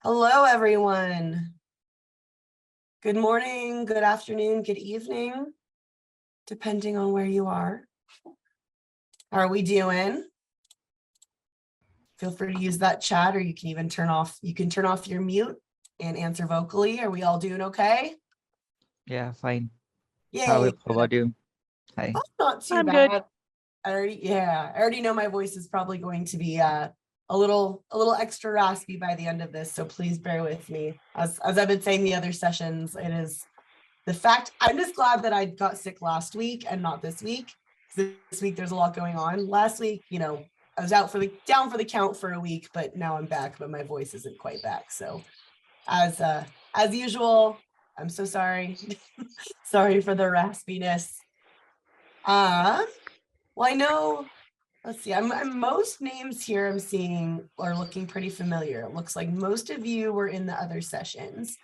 Hello, everyone. Good morning, good afternoon, good evening, depending on where you are. How are we doing? Feel free to use that chat, or you can even turn off your mute and answer vocally. Are we all doing okay? Yeah, fine. Yay. How about you? Hi. Not too I'm bad. good. I already know my voice is probably going to be a little extra raspy by the end of this, so please bear with me. As I've been saying the other sessions, it is the fact. I'm just glad that I got sick last week and not this week. This week there's a lot going on. Last week, I was down for the count for a week, but now I'm back, but my voice isn't quite back. So as usual, I'm so sorry. Sorry for the raspiness. Well, I know, let's see, I'm most names here I'm seeing are looking pretty familiar. It looks like most of you were in the other sessions.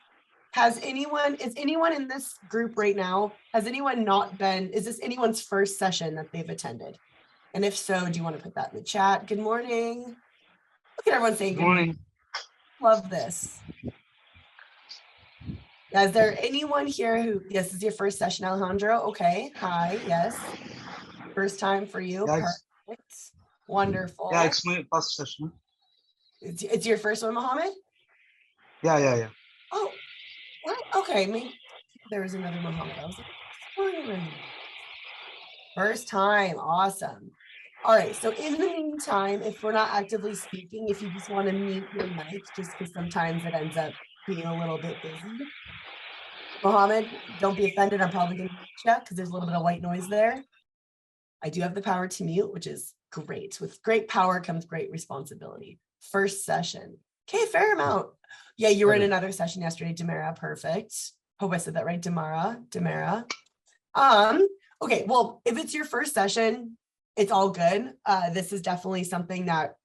Is anyone in this group right now? Has anyone not been, is this anyone's first session that they've attended? And if so, do you want to put that in the chat? Good morning. Look at everyone saying good morning. Love this. Is there anyone here who, yes, this is your first session, Alejandro? Okay, hi, yes. First time for you, yes. Perfect. Wonderful. Yeah, it's my first session. It's your first one, Mohammed? Yeah. Oh, what? Okay, maybe there was another Mohammed. I was like, first time, awesome. All right, so in the meantime, if we're not actively speaking, if you just want to mute your mic, just because sometimes it ends up being a little bit busy. Mohammed, don't be offended. I'm probably going to mute you because there's a little bit of white noise there. I do have the power to mute, which is great. With great power comes great responsibility. First session. Okay, fair amount. Yeah, you were in another session yesterday, Damara. Perfect. Hope I said that right, Damara. Okay, well, if it's your first session, it's all good. This is definitely something that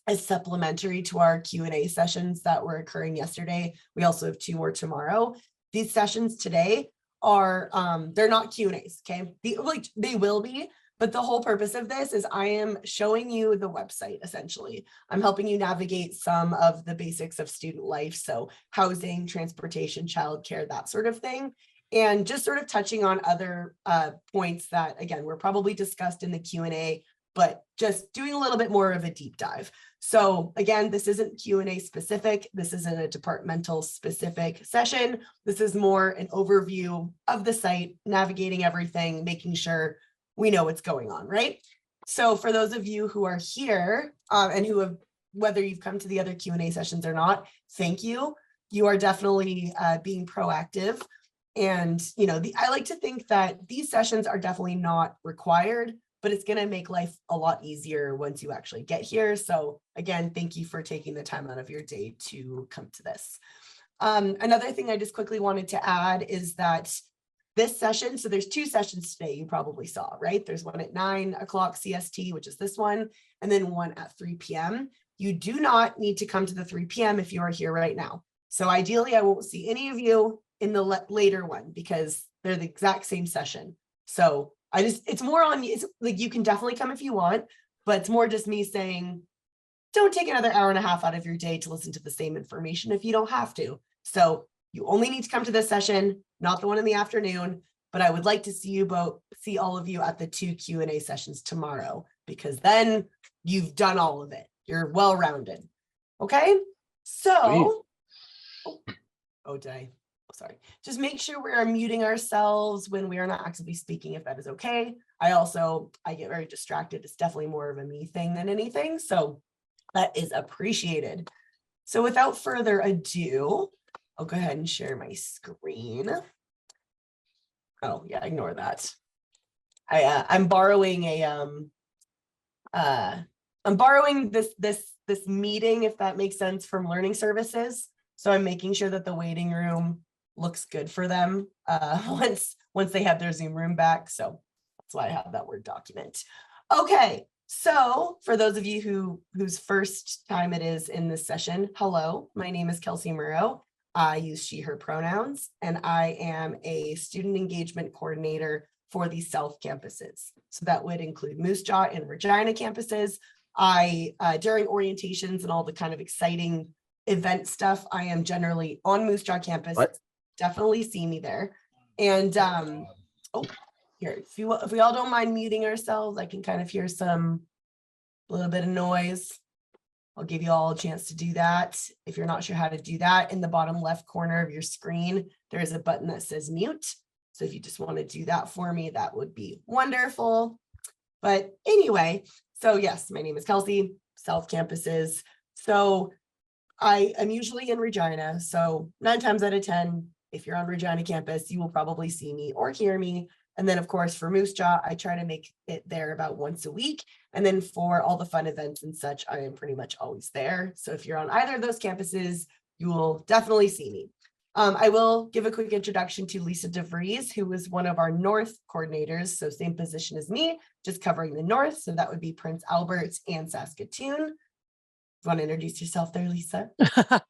is supplementary to our Q&A sessions that were occurring yesterday. We also have 2 more tomorrow. These sessions today are, they're not Q&As, okay? They will be, but the whole purpose of this is I am showing you the website, essentially. I'm helping you navigate some of the basics of student life. So housing, transportation, childcare, that sort of thing. And just sort of touching on other points that, again, were probably discussed in the Q&A, but just doing a little bit more of a deep dive. So again, this isn't Q&A specific. This isn't a departmental specific session. This is more an overview of the site, navigating everything, making sure we know what's going on, right? So for those of you who are here and who have, whether you've come to the other Q&A sessions or not, thank you. You are definitely being proactive. And, I like to think that these sessions are definitely not required, but it's going to make life a lot easier once you actually get here. So again, thank you for taking the time out of your day to come to this. Another thing I just quickly wanted to add is that this session, so there's 2 sessions today you probably saw, right? There's one at 9 o'clock CST, which is this one, and then one at 3 p.m. You do not need to come to the 3 p.m. if you are here right now. So ideally, I won't see any of you in the later one because they're the exact same session. So it's more on you. It's like you can definitely come if you want, but it's more just me saying, don't take another hour and a half out of your day to listen to the same information if you don't have to. So you only need to come to this session, not the one in the afternoon, but I would like to see all of you at the 2 Q&A sessions tomorrow, because then you've done all of it. You're well-rounded. Okay, so, sorry. Just make sure we are muting ourselves when we are not actively speaking, if that is okay. I get very distracted. It's definitely more of a me thing than anything. So that is appreciated. So without further ado, I'll go ahead and share my screen. Oh yeah, ignore that. I'm borrowing this meeting, if that makes sense, from Learning Services. So I'm making sure that the waiting room looks good for them once they have their Zoom room back. So that's why I have that Word document. Okay, so for those of you whose first time it is in this session, hello, my name is Kelsey Murrow. I use she, her pronouns, and I am a student engagement coordinator for the South campuses. So that would include Moose Jaw and Regina campuses. During orientations and all the kind of exciting event stuff, I am generally on Moose Jaw campus. What? Definitely see me there. And oh, here, if we all don't mind muting ourselves, I can kind of hear a little bit of noise. I'll give you all a chance to do that. If you're not sure how to do that, in the bottom left corner of your screen, there is a button that says mute. So if you just want to do that for me, that would be wonderful. But anyway, so yes, my name is Kelsey, South Campuses. So I am usually in Regina. So 9 times out of 10, if you're on Regina campus, you will probably see me or hear me. And then of course for Moose Jaw, I try to make it there about once a week. And then for all the fun events and such, I am pretty much always there. So if you're on either of those campuses, you will definitely see me. I will give a quick introduction to Lisa DeVries, who was one of our North coordinators. So same position as me, just covering the North. So that would be Prince Albert and Saskatoon. You want to introduce yourself there, Lisa?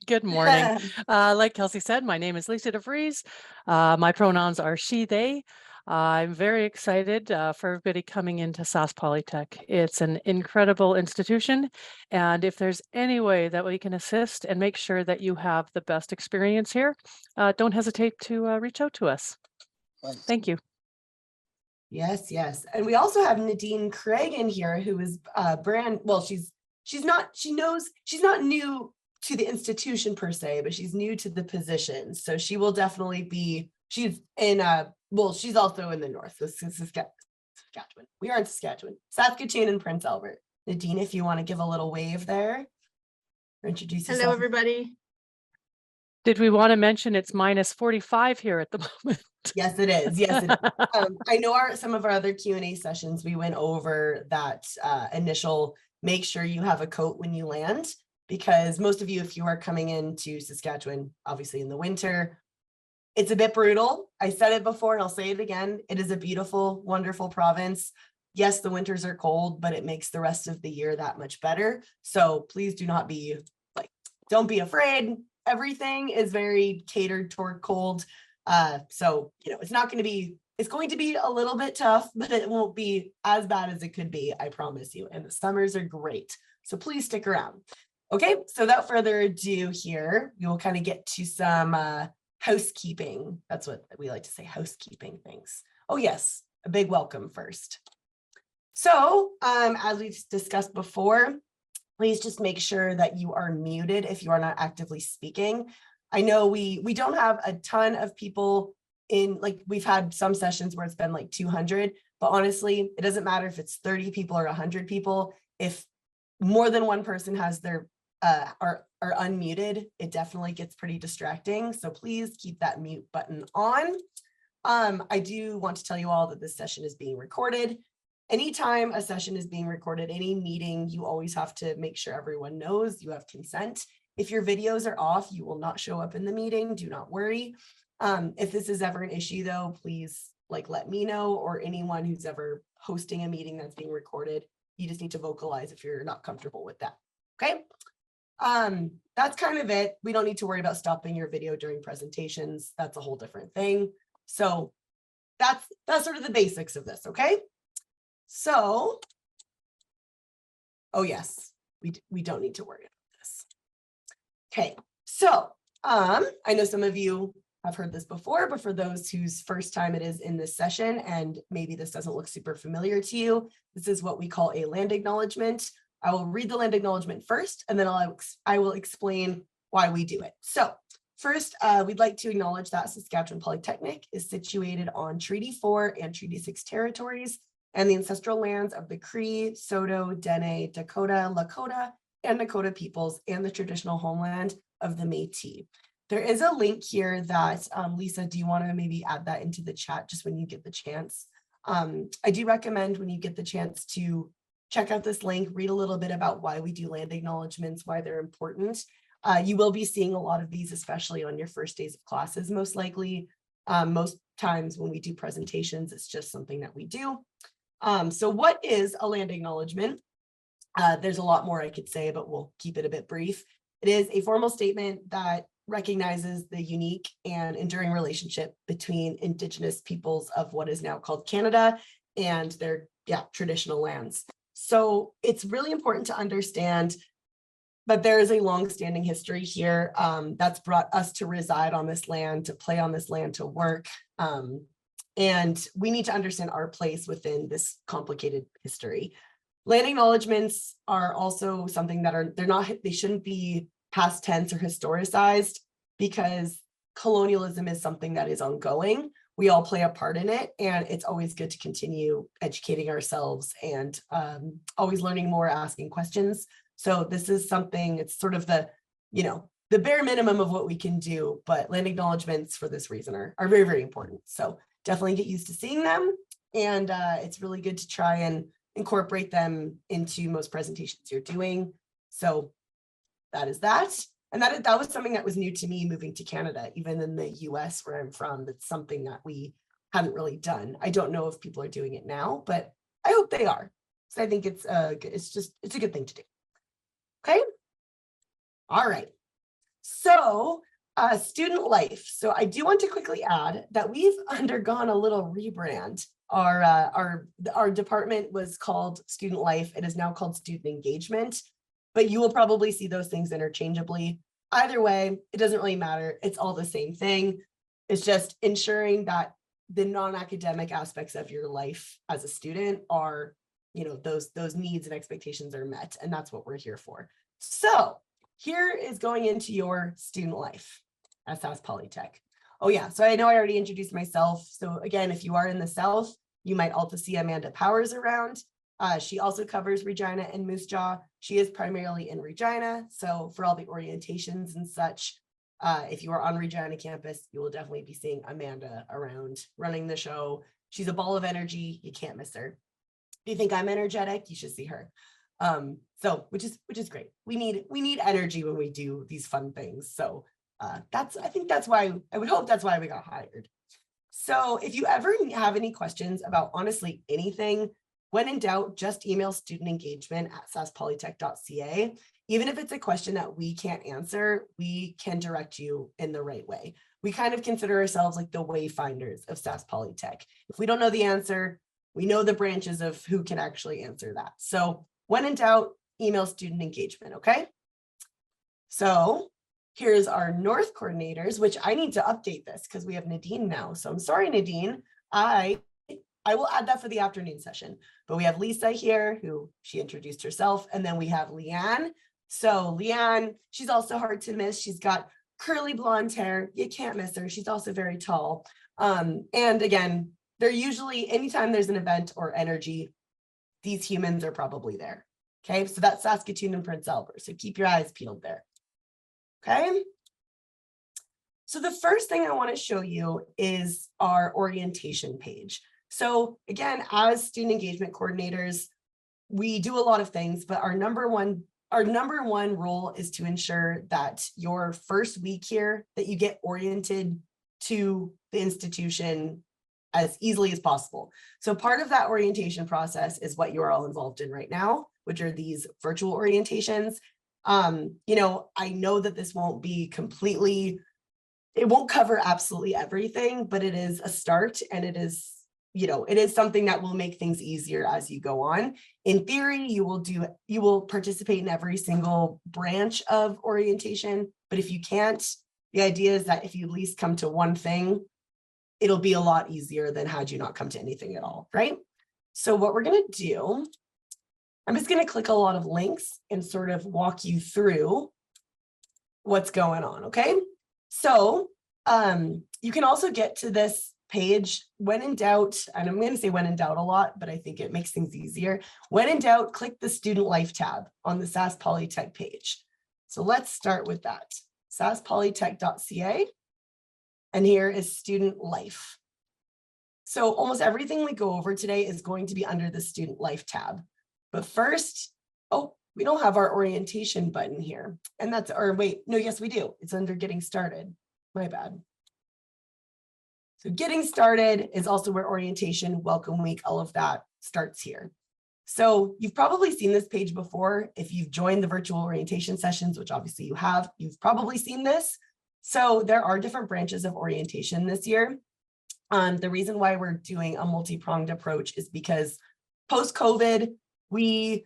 Good morning. Like Kelsey said, my name is Lisa DeVries. My pronouns are she, they. I'm very excited for everybody coming into Sask Polytech. It's an incredible institution. And if there's any way that we can assist and make sure that you have the best experience here, don't hesitate to reach out to us. Thank you. Yes, yes. And we also have Nadine Craig in here, who is she's not new to the institution per se, but she's new to the position. So she will definitely be, she's also in the North, so Saskatchewan. We are in Saskatchewan, Saskatoon and Prince Albert. Nadine, if you want to give a little wave there or introduce yourself. Hello, everybody. Did we want to mention it's minus 45 here at the moment? Yes, it is. Yes, it is. I know some of our other Q&A sessions, we went over that initial, make sure you have a coat when you land, because most of you, if you are coming into Saskatchewan, obviously in the winter, it's a bit brutal. I said it before and I'll say it again. It is a beautiful, wonderful province. Yes, the winters are cold, but it makes the rest of the year that much better. So please don't be afraid. Everything is very catered toward cold. So, it's going to be a little bit tough, but it won't be as bad as it could be, I promise you. And the summers are great. So please stick around. Okay, so without further ado here, we will kind of get to some housekeeping. That's what we like to say, housekeeping things. Oh yes, a big welcome first. So as we've discussed before, please just make sure that you are muted if you are not actively speaking. I know we don't have a ton of people in, we've had some sessions where it's been 200, but honestly, it doesn't matter if it's 30 people or 100 people. If more than one person has their are unmuted, it definitely gets pretty distracting. So please keep that mute button on. I do want to tell you all that this session is being recorded. Anytime a session is being recorded, any meeting, you always have to make sure everyone knows you have consent. If your videos are off, you will not show up in the meeting. Do not worry. If this is ever an issue though, please let me know, or anyone who's ever hosting a meeting that's being recorded. You just need to vocalize if you're not comfortable with that. Okay. That's kind of it. We don't need to worry about stopping your video during presentations. That's a whole different thing. So that's sort of the basics of this. Okay. So, oh yes, we don't need to worry about this. Okay, so I know some of you have heard this before, but for those whose first time it is in this session, and maybe this doesn't look super familiar to you, this is what we call a land acknowledgement. I will read the land acknowledgement first, and then I will explain why we do it. So first, we'd like to acknowledge that Saskatchewan Polytechnic is situated on Treaty 4 and Treaty 6 territories, and the ancestral lands of the Cree, Saulteaux, Dene, Dakota, Lakota, and Nakota peoples, and the traditional homeland of the Métis. There is a link here that, Lisa, do you want to maybe add that into the chat just when you get the chance? I do recommend when you get the chance to check out this link, read a little bit about why we do land acknowledgements, why they're important. You will be seeing a lot of these, especially on your first days of classes, most likely. Most times when we do presentations, it's just something that we do. So what is a land acknowledgement? There's a lot more I could say, but we'll keep it a bit brief. It is a formal statement that recognizes the unique and enduring relationship between Indigenous peoples of what is now called Canada and their traditional lands. So it's really important to understand but there is a long-standing history here that's brought us to reside on this land, to play on this land, to work. And we need to understand our place within this complicated history. Land acknowledgements are also something that they shouldn't be past tense or historicized, because colonialism is something that is ongoing. We all play a part in it, and it's always good to continue educating ourselves and always learning more, asking questions. So this is something, it's sort of the bare minimum of what we can do, but land acknowledgements for this reason are very, very important. So definitely get used to seeing them. And it's really good to try and incorporate them into most presentations you're doing. So that is that. And that was something that was new to me moving to Canada, even in the US where I'm from. That's something that we hadn't really done. I don't know if people are doing it now, but I hope they are. So I think it's a good thing to do. Okay. All right. So student life. So I do want to quickly add that we've undergone a little rebrand. Our department was called Student Life. It is now called Student Engagement, but you will probably see those things interchangeably. Either way, it doesn't really matter. It's all the same thing. It's just ensuring that the non-academic aspects of your life as a student are, those needs and expectations are met. And that's what we're here for. So here is going into your student life at Sask Polytech. Oh yeah, so I know I already introduced myself. So again, if you are in the South, you might also see Amanda Powers around. She also covers Regina and Moose Jaw. She is primarily in Regina. So for all the orientations and such, if you are on Regina campus, you will definitely be seeing Amanda around running the show. She's a ball of energy. You can't miss her. If you think I'm energetic, you should see her. So which is great. We need energy when we do these fun things. So I think that's why, I would hope that's why we got hired. So if you ever have any questions about honestly anything, when in doubt, just email studentengagement@saskpolytech.ca. Even if it's a question that we can't answer, we can direct you in the right way. We kind of consider ourselves like the wayfinders of Sask Polytech. If we don't know the answer, we know the branches of who can actually answer that. So when in doubt, email student engagement, okay? So here's our North coordinators, which I need to update this because we have Nadine now. So I'm sorry, Nadine. I will add that for the afternoon session, but we have Lisa here, who she introduced herself, and then we have Leanne. So Leanne, she's also hard to miss. She's got curly blonde hair. You can't miss her. She's also very tall. And again, they're usually, anytime there's an event or energy, these humans are probably there. Okay, so that's Saskatoon and Prince Albert. So keep your eyes peeled there. Okay. So the first thing I want to show you is our orientation page. So again, as student engagement coordinators, we do a lot of things, but our number one role is to ensure that your first week here, that you get oriented to the institution as easily as possible. So part of that orientation process is what you're all involved in right now, which are these virtual orientations. I know that this won't be completely, it won't cover absolutely everything, but it is a start, and it is something that will make things easier as you go on. In theory, you will participate in every single branch of orientation, but if you can't, the idea is that if you at least come to one thing, it'll be a lot easier than had you not come to anything at all, right? So what we're going to do, I'm just going to click a lot of links and sort of walk you through what's going on, okay? So you can also get to this page when in doubt, and I'm going to say when in doubt a lot, but I think it makes things easier. When in doubt, click the Student Life tab on the Sask Polytech page. So let's start with that. saskpolytech.ca. And here is Student Life. So almost everything we go over today is going to be under the Student Life tab. But first, we don't have our orientation button here. And that's, yes, we do. It's under Getting Started. My bad. So Getting Started is also where orientation, welcome week, all of that starts here. So you've probably seen this page before. If you've joined the virtual orientation sessions, which obviously you have, you've probably seen this. So there are different branches of orientation this year. The reason why we're doing a multi-pronged approach is because post-COVID, we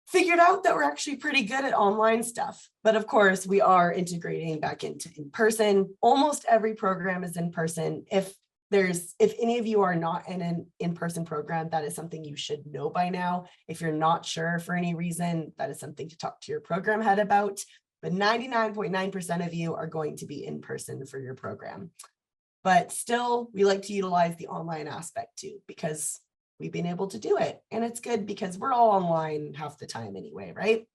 figured out that we're actually pretty good at online stuff. But of course, we are integrating back into in-person. Almost every program is in person. If any of you are not in an in-person program, that is something you should know by now. If you're not sure for any reason, that is something to talk to your program head about. But 99.9% of you are going to be in person for your program. But still, we like to utilize the online aspect too, because we've been able to do it. And it's good because we're all online half the time anyway, right?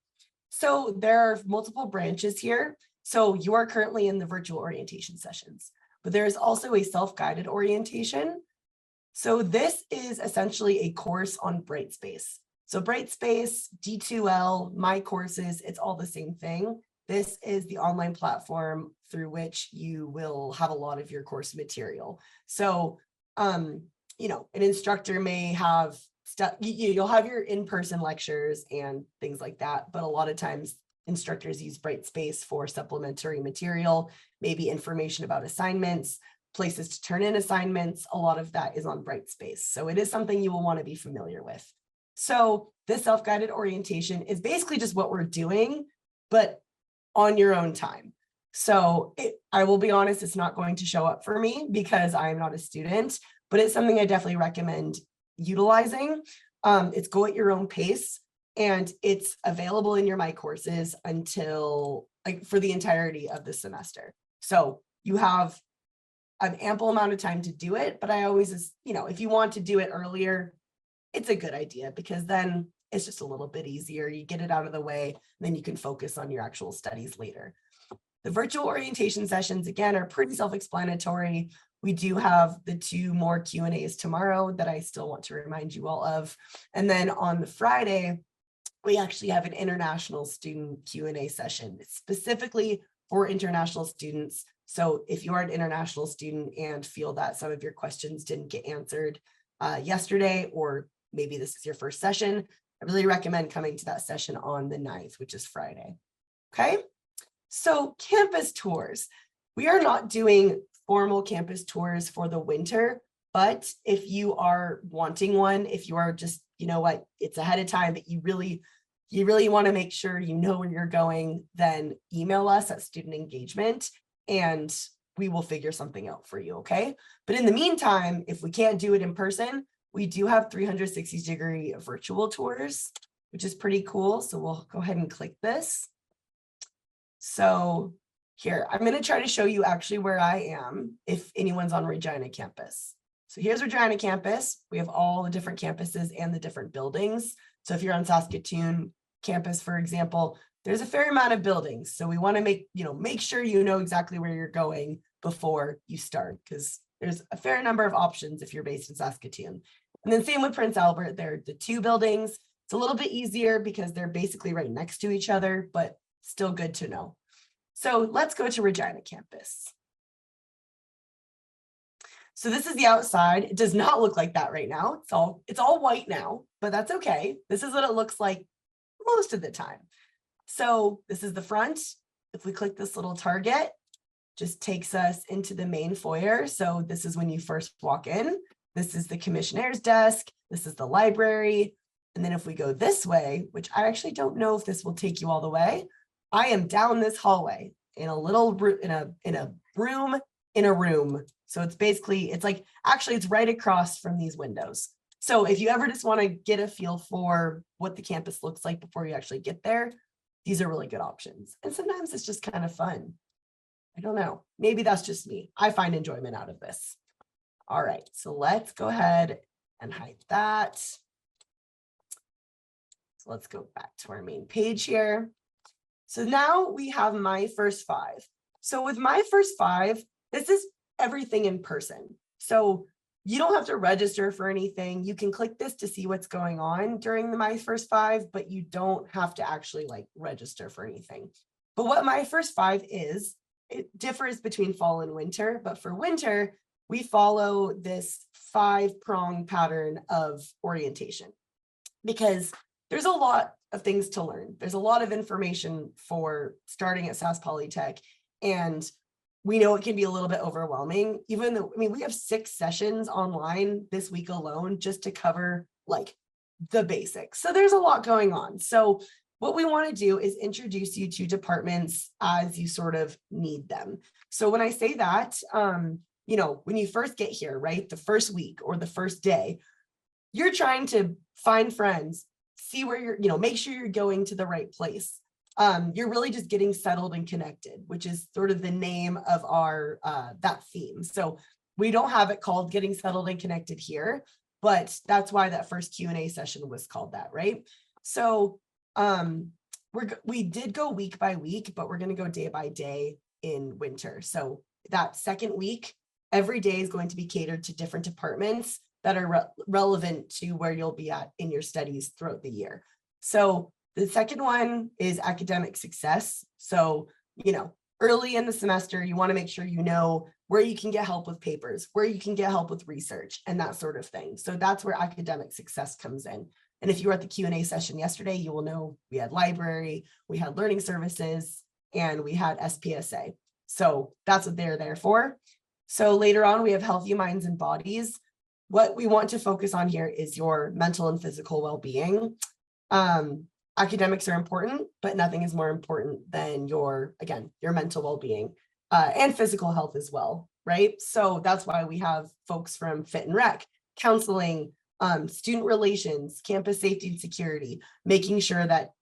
So there are multiple branches here. So you are currently in the virtual orientation sessions, but there is also a self-guided orientation. So this is essentially a course on Brightspace. So Brightspace, D2L, My Courses, it's all the same thing. This is the online platform through which you will have a lot of your course material. So, you know, an instructor may have stuff, you'll have your in-person lectures and things like that, but a lot of times instructors use Brightspace for supplementary material, maybe information about assignments, places to turn in assignments. A lot of that is on Brightspace. So it is something you will want to be familiar with. So this self-guided orientation is basically just what we're doing, but on your own time. So I will be honest, it's not going to show up for me because I'm not a student, but it's something I definitely recommend utilizing. It's go at your own pace, and it's available in your My Courses until for the entirety of the semester. So you have an ample amount of time to do it, but I always, you know, if you want to do it earlier, it's a good idea because then it's just a little bit easier. You get it out of the way, then you can focus on your actual studies later. The virtual orientation sessions, again, are pretty self-explanatory. We do have the 2 more Q&As tomorrow that I still want to remind you all of. And then on the Friday, we actually have an international student Q&A session specifically for international students. So if you are an international student and feel that some of your questions didn't get answered yesterday, or maybe this is your first session, I really recommend coming to that session on the 9th, which is Friday. Okay, so campus tours. We are not doing formal campus tours for the winter, but if you are wanting one, if you are just, you know what, it's ahead of time, but you really want to make sure you know where you're going, then email us at student engagement and we will figure something out for you, okay? But in the meantime, if we can't do it in person, we do have 360-degree virtual tours, which is pretty cool. So we'll go ahead and click this. So here, I'm going to try to show you actually where I am if anyone's on Regina campus. So here's Regina campus. We have all the different campuses and the different buildings. So if you're on Saskatoon campus, for example, there's a fair amount of buildings. So we want to make sure you know exactly where you're going before you start, because there's a fair number of options if you're based in Saskatoon. And then same with Prince Albert, they're the 2 buildings. It's a little bit easier because they're basically right next to each other, but still good to know. So let's go to Regina campus. So this is the outside. It does not look like that right now. It's all white now, but that's okay. This is what it looks like most of the time. So this is the front. If we click this little target, just takes us into the main foyer. So this is when you first walk in. This is the commissionaire's desk. This is the library. And then if we go this way, which I actually don't know if this will take you all the way, I am down this hallway in a little room in a room. So it's basically, it's right across from these windows. So if you ever just want to get a feel for what the campus looks like before you actually get there, these are really good options. And sometimes it's just kind of fun. I don't know, maybe that's just me. I find enjoyment out of this. All right, so let's go ahead and hide that. So let's go back to our main page here. So now we have My First 5. So with My First 5, this is everything in person. So you don't have to register for anything. You can click this to see what's going on during the My First 5, but you don't have to actually register for anything. But what My First 5 is, it differs between fall and winter, but for winter, we follow this 5-prong pattern of orientation because there's a lot of things to learn. There's a lot of information for starting at Sask Polytech, and we know it can be a little bit overwhelming, even though, we have 6 sessions online this week alone just to cover the basics. So there's a lot going on. So what we want to do is introduce you to departments as you sort of need them. So when I say that, when you first get here, right, the first week or the first day, you're trying to find friends, see where you're, make sure you're going to the right place. You're really just getting settled and connected, which is sort of the name of our that theme. So we don't have it called Getting Settled and Connected here, but that's why that first Q&A session was called that, right? So we did go week by week, but we're going to go day by day in winter. So that second week, every day is going to be catered to different departments that are relevant to where you'll be at in your studies throughout the year. So the second one is academic success. So, early in the semester, you want to make sure you know where you can get help with papers, where you can get help with research and that sort of thing. So that's where academic success comes in. And if you were at the Q&A session yesterday, you will know we had library, we had learning services, and we had SPSA. So that's what they're there for. So later on, we have healthy minds and bodies. What we want to focus on here is your mental and physical well-being. Academics are important, but nothing is more important than your mental well-being and physical health as well, right? So that's why we have folks from Fit and Rec, counseling, student relations, campus safety and security, making sure that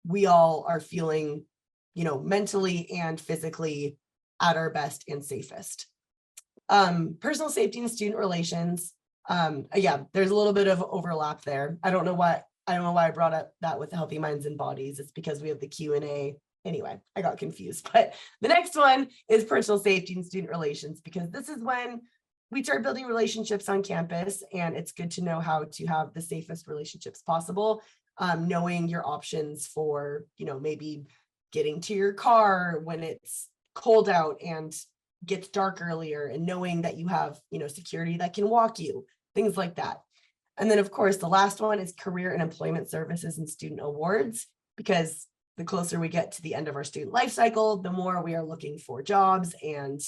we all are feeling, mentally and physically at our best and safest. Personal safety and student relations. There's a little bit of overlap there. I don't know why I brought up that with healthy minds and bodies. It's because we have the Q&A. Anyway, I got confused. But the next one is personal safety and student relations, because this is when we start building relationships on campus, and it's good to know how to have the safest relationships possible. Knowing your options for, maybe getting to your car when it's cold out and gets dark earlier, and knowing that you have, security that can walk you, things like that. And then, of course, the last one is career and employment services and student awards, because the closer we get to the end of our student life cycle, the more we are looking for jobs and,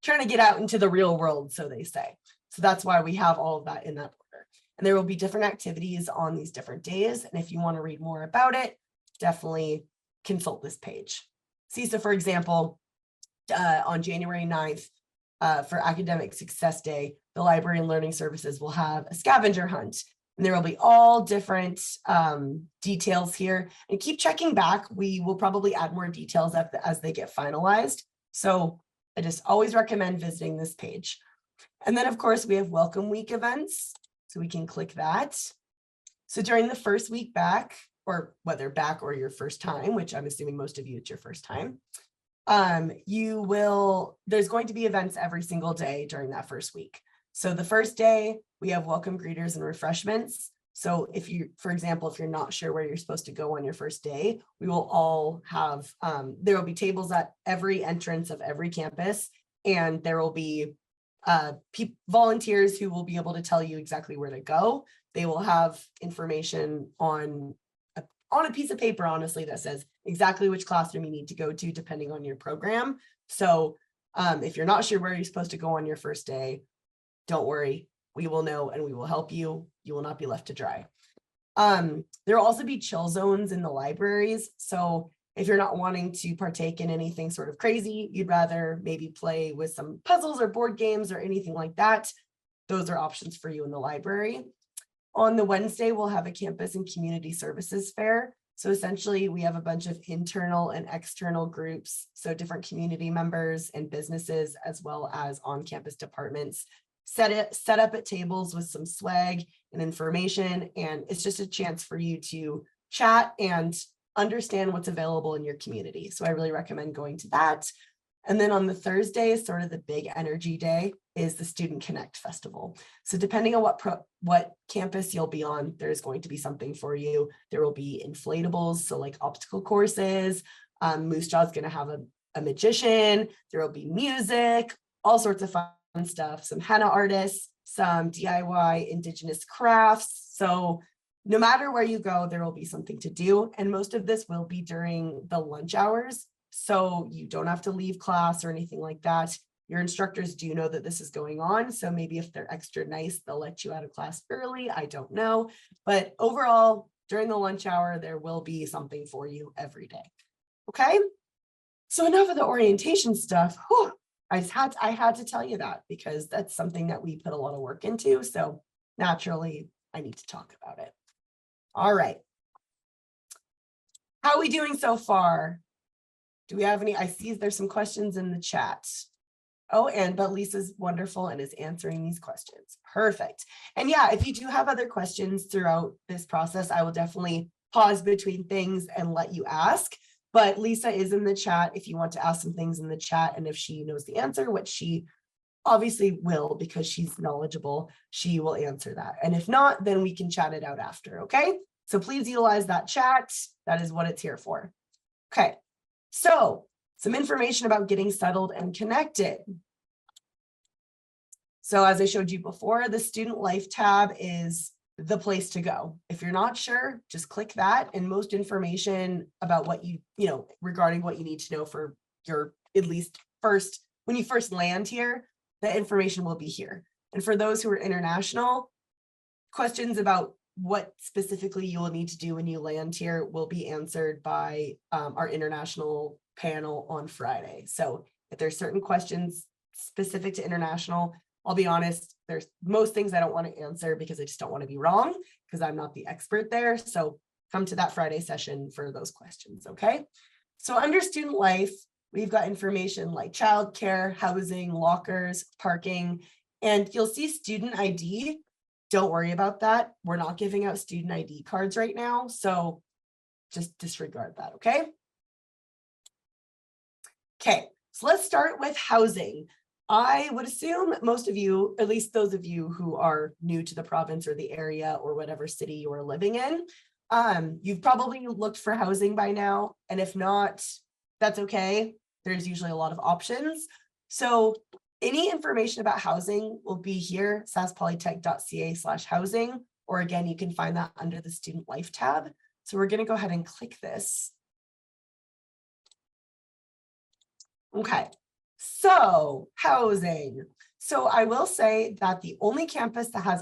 trying to get out into the real world, so they say. So that's why we have all of that in that order. And there will be different activities on these different days. And if you want to read more about it, definitely consult this page. See, so for example, on January 9th, for Academic Success Day, the Library and Learning Services will have a scavenger hunt. And there will be all different details here. And keep checking back. We will probably add more details as they get finalized. So I just always recommend visiting this page. And then, of course, we have Welcome Week events. So we can click that. So during the first week back, or whether back or your first time, which I'm assuming most of you it's your first time, there's going to be events every single day during that first week. So the first day we have welcome greeters and refreshments. So for example, if you're not sure where you're supposed to go on your first day, we will all have, there will be tables at every entrance of every campus, and there will be volunteers who will be able to tell you exactly where to go. They will have information on a piece of paper, honestly, that says exactly which classroom you need to go to depending on your program. So if you're not sure where you're supposed to go on your first day, don't worry, we will know and we will help you. You will not be left to dry. There will also be chill zones in the libraries. So if you're not wanting to partake in anything sort of crazy, you'd rather maybe play with some puzzles or board games or anything like that, those are options for you in the library. On the Wednesday, we'll have a campus and community services fair. So essentially, we have a bunch of internal and external groups, so different community members and businesses, as well as on-campus departments, set up at tables with some swag and information. And it's just a chance for you to chat and understand what's available in your community. So I really recommend going to that. And then on the Thursday, sort of the big energy day, is the Student Connect Festival. So depending on what campus you'll be on, there's going to be something for you. There will be inflatables, so like obstacle courses. Moose Jaw's going to have a magician. There will be music, all sorts of fun stuff, some henna artists, some DIY Indigenous crafts. So no matter where you go, there will be something to do. And most of this will be during the lunch hours. So you don't have to leave class or anything like that. Your instructors do know that this is going on. So maybe if they're extra nice, they'll let you out of class early. I don't know. But overall, during the lunch hour, there will be something for you every day. Okay. So enough of the orientation stuff. Whew, I had to tell you that because that's something that we put a lot of work into. So naturally, I need to talk about it. All right. How are we doing so far? Do we have any? I see there's some questions in the chat. Oh, but Lisa's wonderful and is answering these questions. Perfect. And yeah, if you do have other questions throughout this process, I will definitely pause between things and let you ask. But Lisa is in the chat if you want to ask some things in the chat. And if she knows the answer, which she obviously will because she's knowledgeable, she will answer that. And if not, then we can chat it out after. Okay. So please utilize that chat. That is what it's here for. Okay. So some information about getting settled and connected. So as I showed you before, the student life tab is the place to go. If you're not sure, just click that, and most information about what regarding what you need to know for your, at least first, when you first land here, the information will be here. And for those who are international, questions about what specifically you will need to do when you land here will be answered by our international panel on Friday. So if there's certain questions specific to international, I'll be honest, there's most things I don't want to answer because I just don't want to be wrong because I'm not the expert there. So come to that Friday session for those questions, okay? So under student life, we've got information like childcare, housing, lockers, parking, and you'll see student ID. Don't worry about that. We're not giving out student ID cards right now, so just disregard that, okay? Okay, so let's start with housing. I would assume most of you, at least those of you who are new to the province or the area or whatever city you are living in, you've probably looked for housing by now. And if not, that's okay. There's usually a lot of options. So any information about housing will be here, saskpolytech.ca/housing, or again, you can find that under the student life tab. So we're going to go ahead and click this. Okay. So housing. So I will say that the only campus that has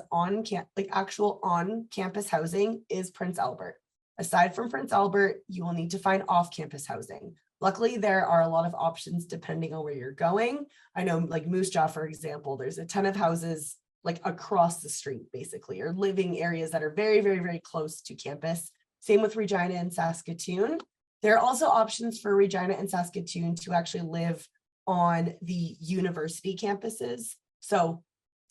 actual on-campus housing is Prince Albert. Aside from Prince Albert, you will need to find off-campus housing. Luckily, there are a lot of options depending on where you're going. I know like Moose Jaw, for example, there's a ton of houses like across the street, basically, or living areas that are very, very, very close to campus. Same with Regina and Saskatoon. There are also options for Regina and Saskatoon to actually live on the university campuses. So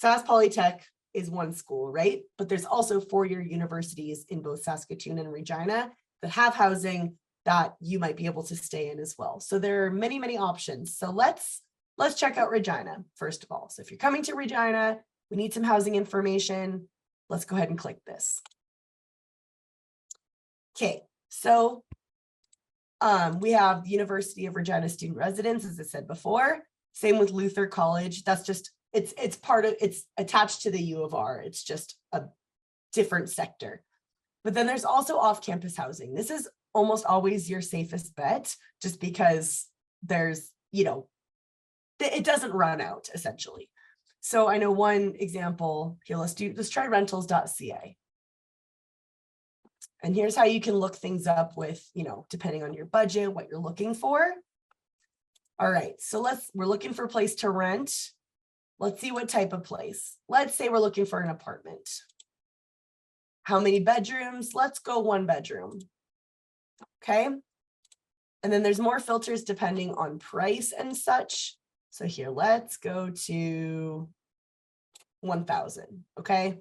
Sask Polytech is one school, right? But there's also four-year universities in both Saskatoon and Regina that have housing that you might be able to stay in as well. So there are many, many options. So let's check out Regina, first of all. So if you're coming to Regina, we need some housing information. Let's go ahead and click this. Okay, so we have the University of Regina student residence, as I said before. Same with Luther College. That's just, it's attached to the U of R. It's just a different sector. But then there's also off-campus housing. This is almost always your safest bet, just because there's, it doesn't run out essentially. So I know one example here, let's try rentals.ca. And here's how you can look things up with, depending on your budget, what you're looking for. All right, so we're looking for a place to rent. Let's see what type of place. Let's say we're looking for an apartment. How many bedrooms? Let's go 1 bedroom. Okay. And then there's more filters depending on price and such. So here, let's go to 1,000. Okay.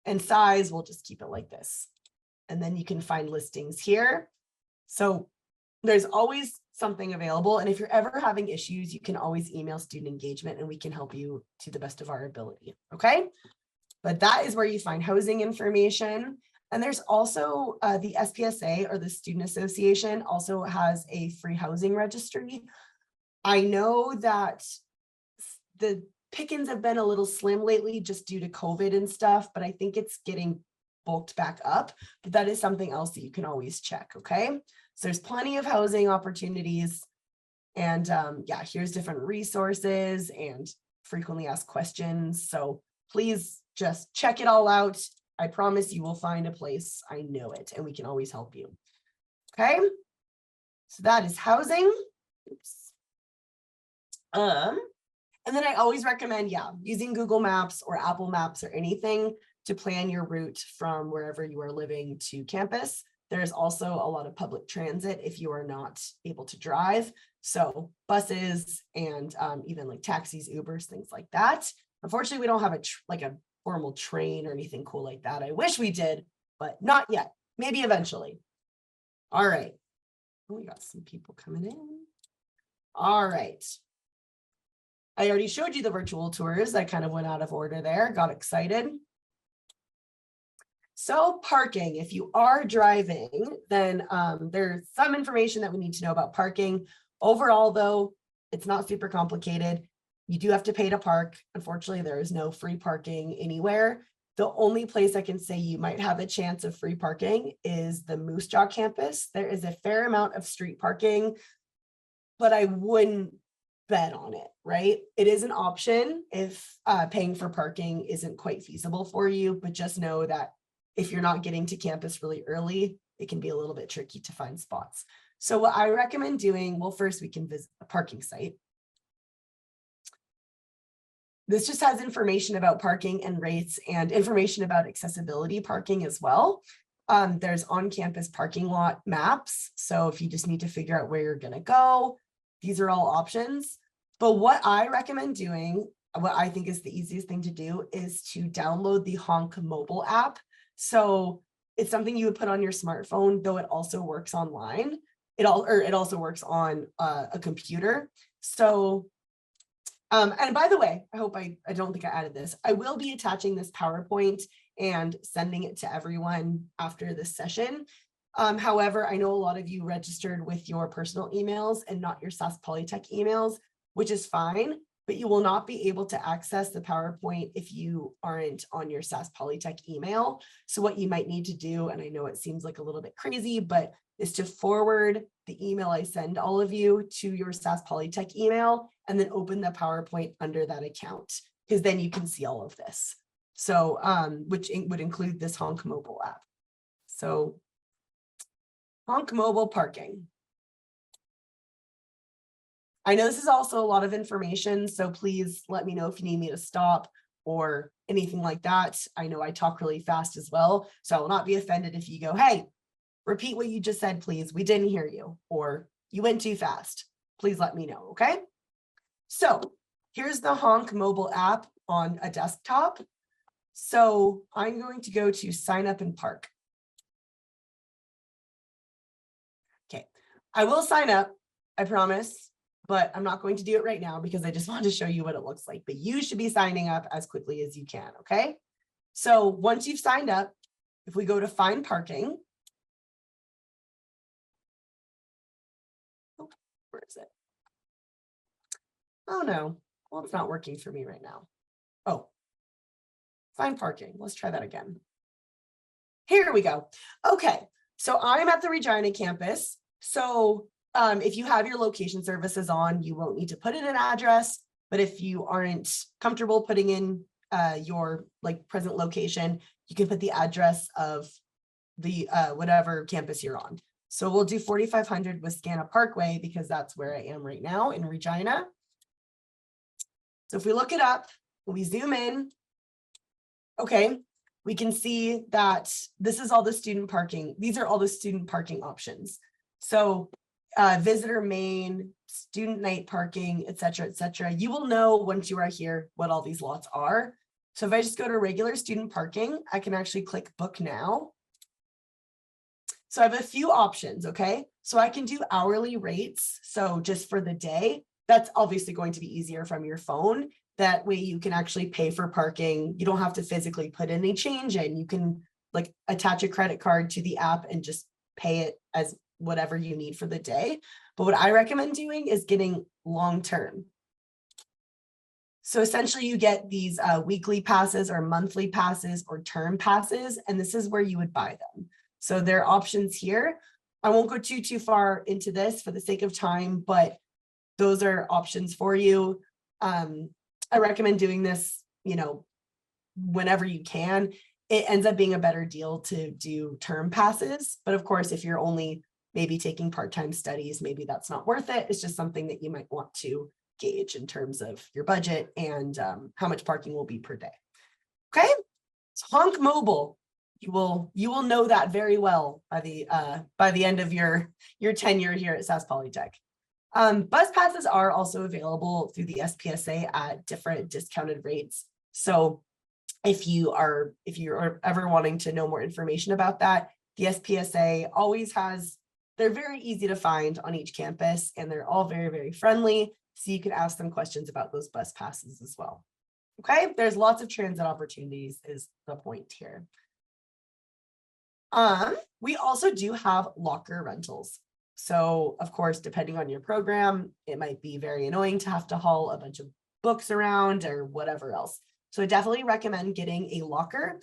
And size, we'll just keep it like this. And then you can find listings here. So there's always something available. And if you're ever having issues, you can always email student engagement and we can help you to the best of our ability. Okay. But that is where you find housing information. And there's also the SPSA, or the Student Association, also has a free housing registry. I know that the pickings have been a little slim lately just due to COVID and stuff, but I think it's getting bulked back up. But that is something else that you can always check, okay? So there's plenty of housing opportunities. And yeah, here's different resources and frequently asked questions. So please just check it all out. I promise you will find a place. I know it, and we can always help you. Okay, so that is housing. Oops. And then I always recommend, yeah, using Google Maps or Apple Maps or anything to plan your route from wherever you are living to campus. There's also a lot of public transit if you are not able to drive. So buses and even like taxis, Ubers, things like that. Unfortunately, we don't have a formal train or anything cool like that. I wish we did, but not yet. Maybe eventually. All right. Oh, we got some people coming in. All right. I already showed you the virtual tours. I kind of went out of order there, got excited. So parking, if you are driving, then there's some information that we need to know about parking. Overall, though, it's not super complicated. You do have to pay to park. Unfortunately, there is no free parking anywhere. The only place I can say you might have a chance of free parking is the Moose Jaw campus. There is a fair amount of street parking, but I wouldn't bet on it, right? It is an option if paying for parking isn't quite feasible for you, but just know that if you're not getting to campus really early, it can be a little bit tricky to find spots. So what I recommend doing, well, first we can visit a parking site. This just has information about parking and rates and information about accessibility parking as well. There's on-campus parking lot maps. So if you just need to figure out where you're going to go, these are all options. But what I recommend doing, what I think is the easiest thing to do, is to download the Honk mobile app. So it's something you would put on your smartphone, though it also works online. It also works on a computer. So, and by the way, I don't think I added this. I will be attaching this PowerPoint and sending it to everyone after this session. However, I know a lot of you registered with your personal emails and not your Sask Polytech emails, which is fine, but you will not be able to access the PowerPoint if you aren't on your Sask Polytech email. So what you might need to do, and I know it seems like a little bit crazy, but is to forward the email I send all of you to your Sask Polytech email and then open the PowerPoint under that account, because then you can see all of this. So which would include this Honk mobile app. So Honk mobile parking. I know this is also a lot of information, so please let me know if you need me to stop or anything like that. I know I talk really fast as well, so I will not be offended if you go, hey, repeat what you just said, please. We didn't hear you, or you went too fast. Please let me know, okay? So here's the Honk mobile app on a desktop. So I'm going to go to sign up and park. Okay, I will sign up, I promise, but I'm not going to do it right now because I just want to show you what it looks like. But you should be signing up as quickly as you can, okay? So once you've signed up, if we go to find parking, oh, where is it? Oh no, well, it's not working for me right now. Oh, find parking. Let's try that again. Here we go. Okay, so I'm at the Regina campus. So if you have your location services on, you won't need to put in an address, but if you aren't comfortable putting in your present location, you can put the address of the whatever campus you're on. So we'll do 4500 Wascana Parkway because that's where I am right now in Regina. So if we look it up, we zoom in, okay, we can see that this is all the student parking. These are all the student parking options. So visitor main, student night parking, et cetera, et cetera. You will know once you are here what all these lots are. So if I just go to regular student parking, I can actually click book now. So I have a few options, okay? So I can do hourly rates. So just for the day, that's obviously going to be easier from your phone. That way you can actually pay for parking. You don't have to physically put any change in. You can attach a credit card to the app and just pay it as whatever you need for the day. But what I recommend doing is getting long-term. So essentially you get these weekly passes or monthly passes or term passes, and this is where you would buy them. So there are options here. I won't go too far into this for the sake of time, but those are options for you. I recommend doing this, whenever you can. It ends up being a better deal to do term passes. But of course, if you're only maybe taking part-time studies, maybe that's not worth it. It's just something that you might want to gauge in terms of your budget and how much parking will be per day. Okay, so Honk Mobile, you will know that very well by the end of your tenure here at Sask Polytech. Bus passes are also available through the SPSA at different discounted rates. So if you're ever wanting to know more information about that, the SPSA always they're very easy to find on each campus, and they're all very, very friendly. So you can ask them questions about those bus passes as well. Okay, there's lots of transit opportunities is the point here. We also do have locker rentals. So of course, depending on your program, it might be very annoying to have to haul a bunch of books around or whatever else. So I definitely recommend getting a locker.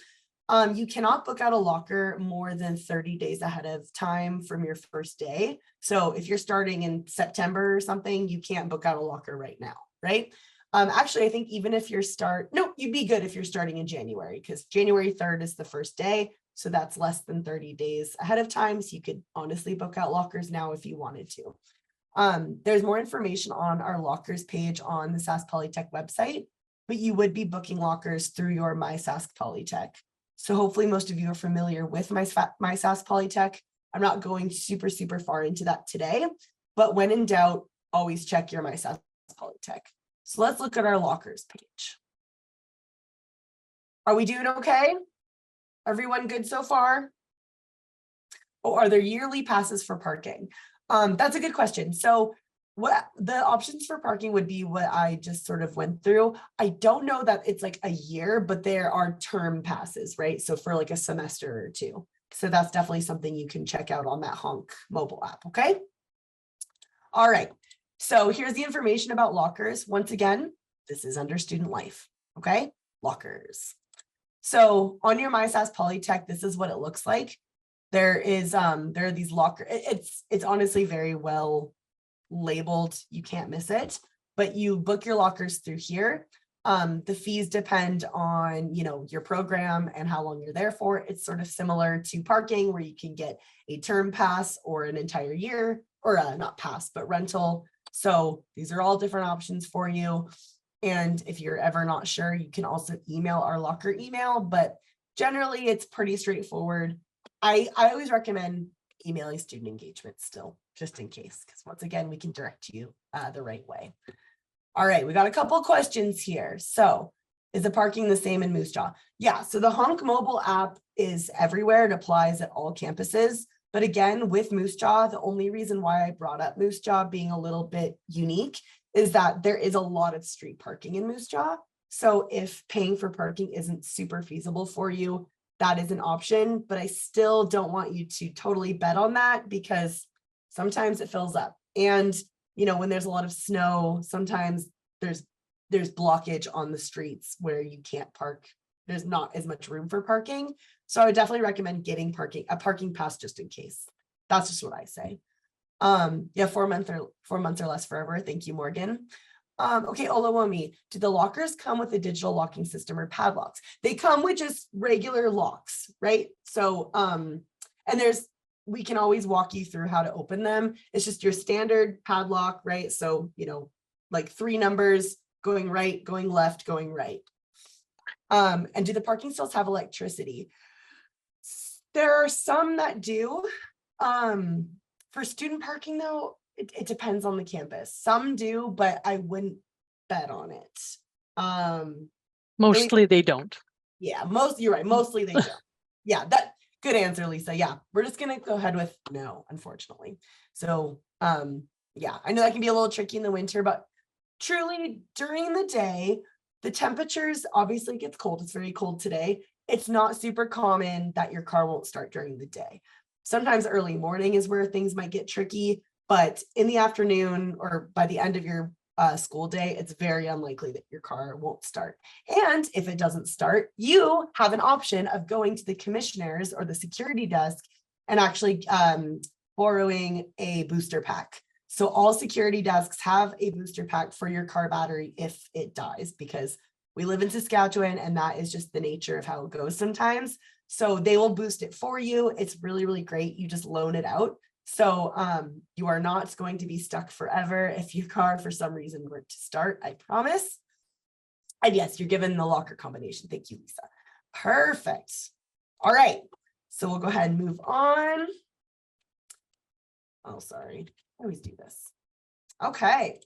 You cannot book out a locker more than 30 days ahead of time from your first day. So if you're starting in September or something, you can't book out a locker right now, right? Actually, I think even if you'd be good if you're starting in January, because January 3rd is the first day. So that's less than 30 days ahead of time. So you could honestly book out lockers now if you wanted to. There's more information on our lockers page on the Sask Polytech website, but you would be booking lockers through your My Sask Polytech. So hopefully most of you are familiar with My Sask Polytech. I'm not going super far into that today, but when in doubt, always check your My Sask Polytech. So let's look at our lockers page. Are we doing okay? Everyone good so far? Oh, are there yearly passes for parking? That's a good question. So what the options for parking would be what I just sort of went through. I don't know that it's like a year, but there are term passes, right? So for like a semester or two. So that's definitely something you can check out on that Honk mobile app, okay? All right, so here's the information about lockers. Once again, this is under student life, okay? Lockers. So on your My Sask Polytech, this is what it looks like. There are these lockers. It's honestly very well labeled. You can't miss it, but you book your lockers through here. The fees depend on, your program and how long you're there for. It's sort of similar to parking where you can get a term pass or an entire year or not pass, but rental. So these are all different options for you. And if you're ever not sure, you can also email our locker email, but generally it's pretty straightforward. I always recommend emailing student engagement still, just in case, because once again, we can direct you the right way. All right, we got a couple of questions here. So is the parking the same in Moose Jaw? Yeah, so the Honk mobile app is everywhere. It applies at all campuses. But again, with Moose Jaw, the only reason why I brought up Moose Jaw being a little bit unique is that there is a lot of street parking in Moose Jaw. So if paying for parking isn't super feasible for you, that is an option, but I still don't want you to totally bet on that because sometimes it fills up. And, when there's a lot of snow, sometimes there's blockage on the streets where you can't park. There's not as much room for parking. So I would definitely recommend getting a parking pass just in case. That's just what I say. Yeah, 4 months or less forever. Thank you, Morgan. Okay, Olowomi, do the lockers come with a digital locking system or padlocks? They come with just regular locks, right? So, and we can always walk you through how to open them. It's just your standard padlock, right? So, like 3 numbers going right, going left, going right. And do the parking stalls have electricity? There are some that do. For student parking though, it depends on the campus. Some do, but I wouldn't bet on it. Mostly they don't. Yeah, you're right. Mostly they don't. Yeah, good answer, Lisa. Yeah, we're just gonna go ahead with no, unfortunately. So yeah, I know that can be a little tricky in the winter, but truly during the day, the temperatures obviously gets cold. It's very cold today. It's not super common that your car won't start during the day. Sometimes early morning is where things might get tricky, but in the afternoon or by the end of your school day, it's very unlikely that your car won't start. And if it doesn't start, you have an option of going to the commissioners or the security desk and actually borrowing a booster pack. So all security desks have a booster pack for your car battery if it dies, because we live in Saskatchewan and that is just the nature of how it goes sometimes. So they will boost it for you. It's really, really great. You just loan it out. So you are not going to be stuck forever if your car for some reason were to start, I promise. And yes, you're given the locker combination. Thank you, Lisa. Perfect. All right. So we'll go ahead and move on. Oh, sorry. I always do this. Okay.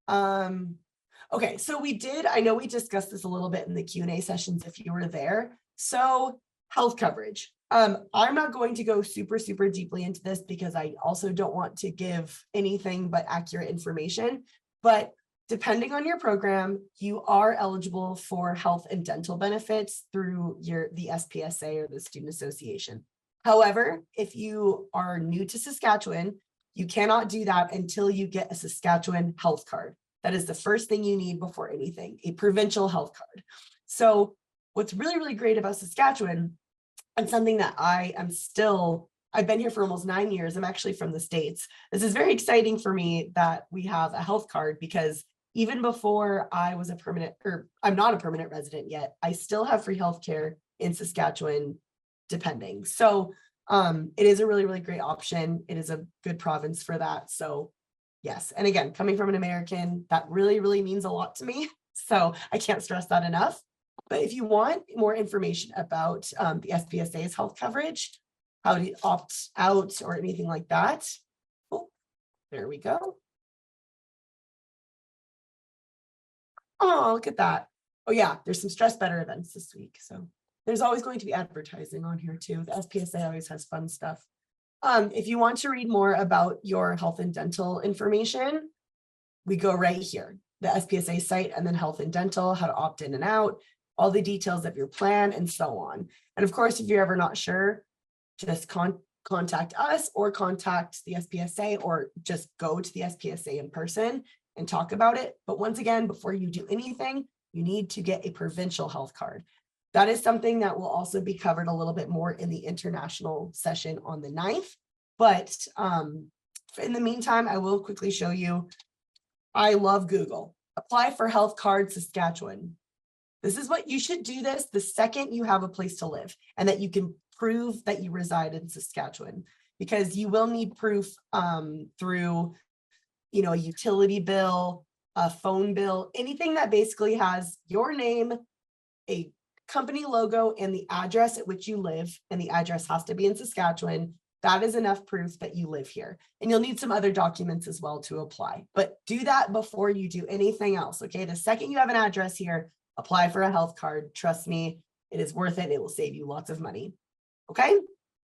Okay, so I know we discussed this a little bit in the Q&A sessions if you were there. So health coverage. I'm not going to go super deeply into this because I also don't want to give anything but accurate information. But depending on your program, you are eligible for health and dental benefits through the SPSA or the Student Association. However, if you are new to Saskatchewan, you cannot do that until you get a Saskatchewan health card. That is the first thing you need before anything, a provincial health card. So what's really, really great about Saskatchewan, and something that I've been here for almost 9 years. I'm actually from the States. This is very exciting for me that we have a health card, because even before I was I'm not a permanent resident yet, I still have free healthcare in Saskatchewan, depending. So it is a really, really great option. It is a good province for that. So yes. And again, coming from an American, that really, really means a lot to me. So I can't stress that enough. But if you want more information about the SPSA's health coverage, how to opt out or anything like that. Oh, there we go. Oh, look at that. Oh yeah, there's some Stress Better events this week. So there's always going to be advertising on here too. The SPSA always has fun stuff. If you want to read more about your health and dental information, we go right here, the SPSA site, and then health and dental, how to opt in and out, all the details of your plan, and so on. And of course, if you're ever not sure, just contact us or contact the SPSA, or just go to the SPSA in person and talk about it. But once again, before you do anything, you need to get a provincial health card. That is something that will also be covered a little bit more in the international session on the 9th. But in the meantime, I will quickly show you. I love Google. Apply for health card Saskatchewan. This is what you should do this the second you have a place to live and that you can prove that you reside in Saskatchewan, because you will need proof through, a utility bill, a phone bill, anything that basically has your name, a company logo, and the address at which you live, and the address has to be in Saskatchewan. That is enough proof that you live here. And you'll need some other documents as well to apply, but do that before you do anything else. Okay, the second you have an address here, apply for a health card. Trust me, it is worth it. It will save you lots of money. Okay,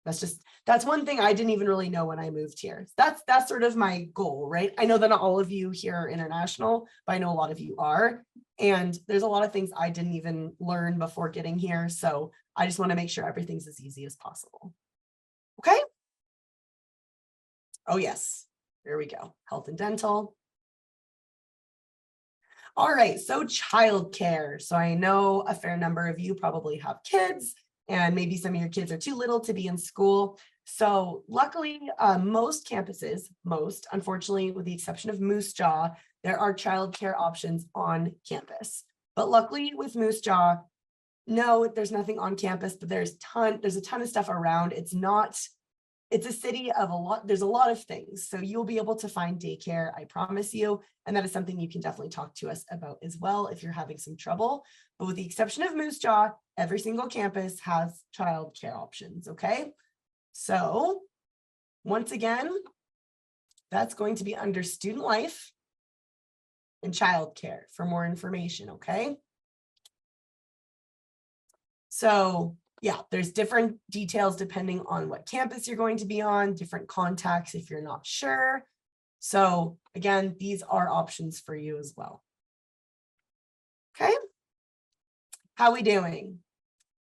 that's one thing I didn't even really know when I moved here. That's sort of my goal, right? I know that not all of you here are international, but I know a lot of you are. And there's a lot of things I didn't even learn before getting here. So I just want to make sure everything's as easy as possible. Okay. Oh, yes. There we go. Health and dental. All right. So childcare. So I know a fair number of you probably have kids, and maybe some of your kids are too little to be in school. So luckily, most campuses, unfortunately, with the exception of Moose Jaw, there are childcare options on campus. But luckily with Moose Jaw, no, there's nothing on campus, but there's a ton of stuff around. It's a city of there's a lot of things. So you'll be able to find daycare, I promise you. And that is something you can definitely talk to us about as well if you're having some trouble. But with the exception of Moose Jaw, every single campus has childcare options, okay? So once again, that's going to be under student life and childcare for more information, okay? So yeah, there's different details depending on what campus you're going to be on, different contacts if you're not sure. So again, these are options for you as well. Okay, how are we doing?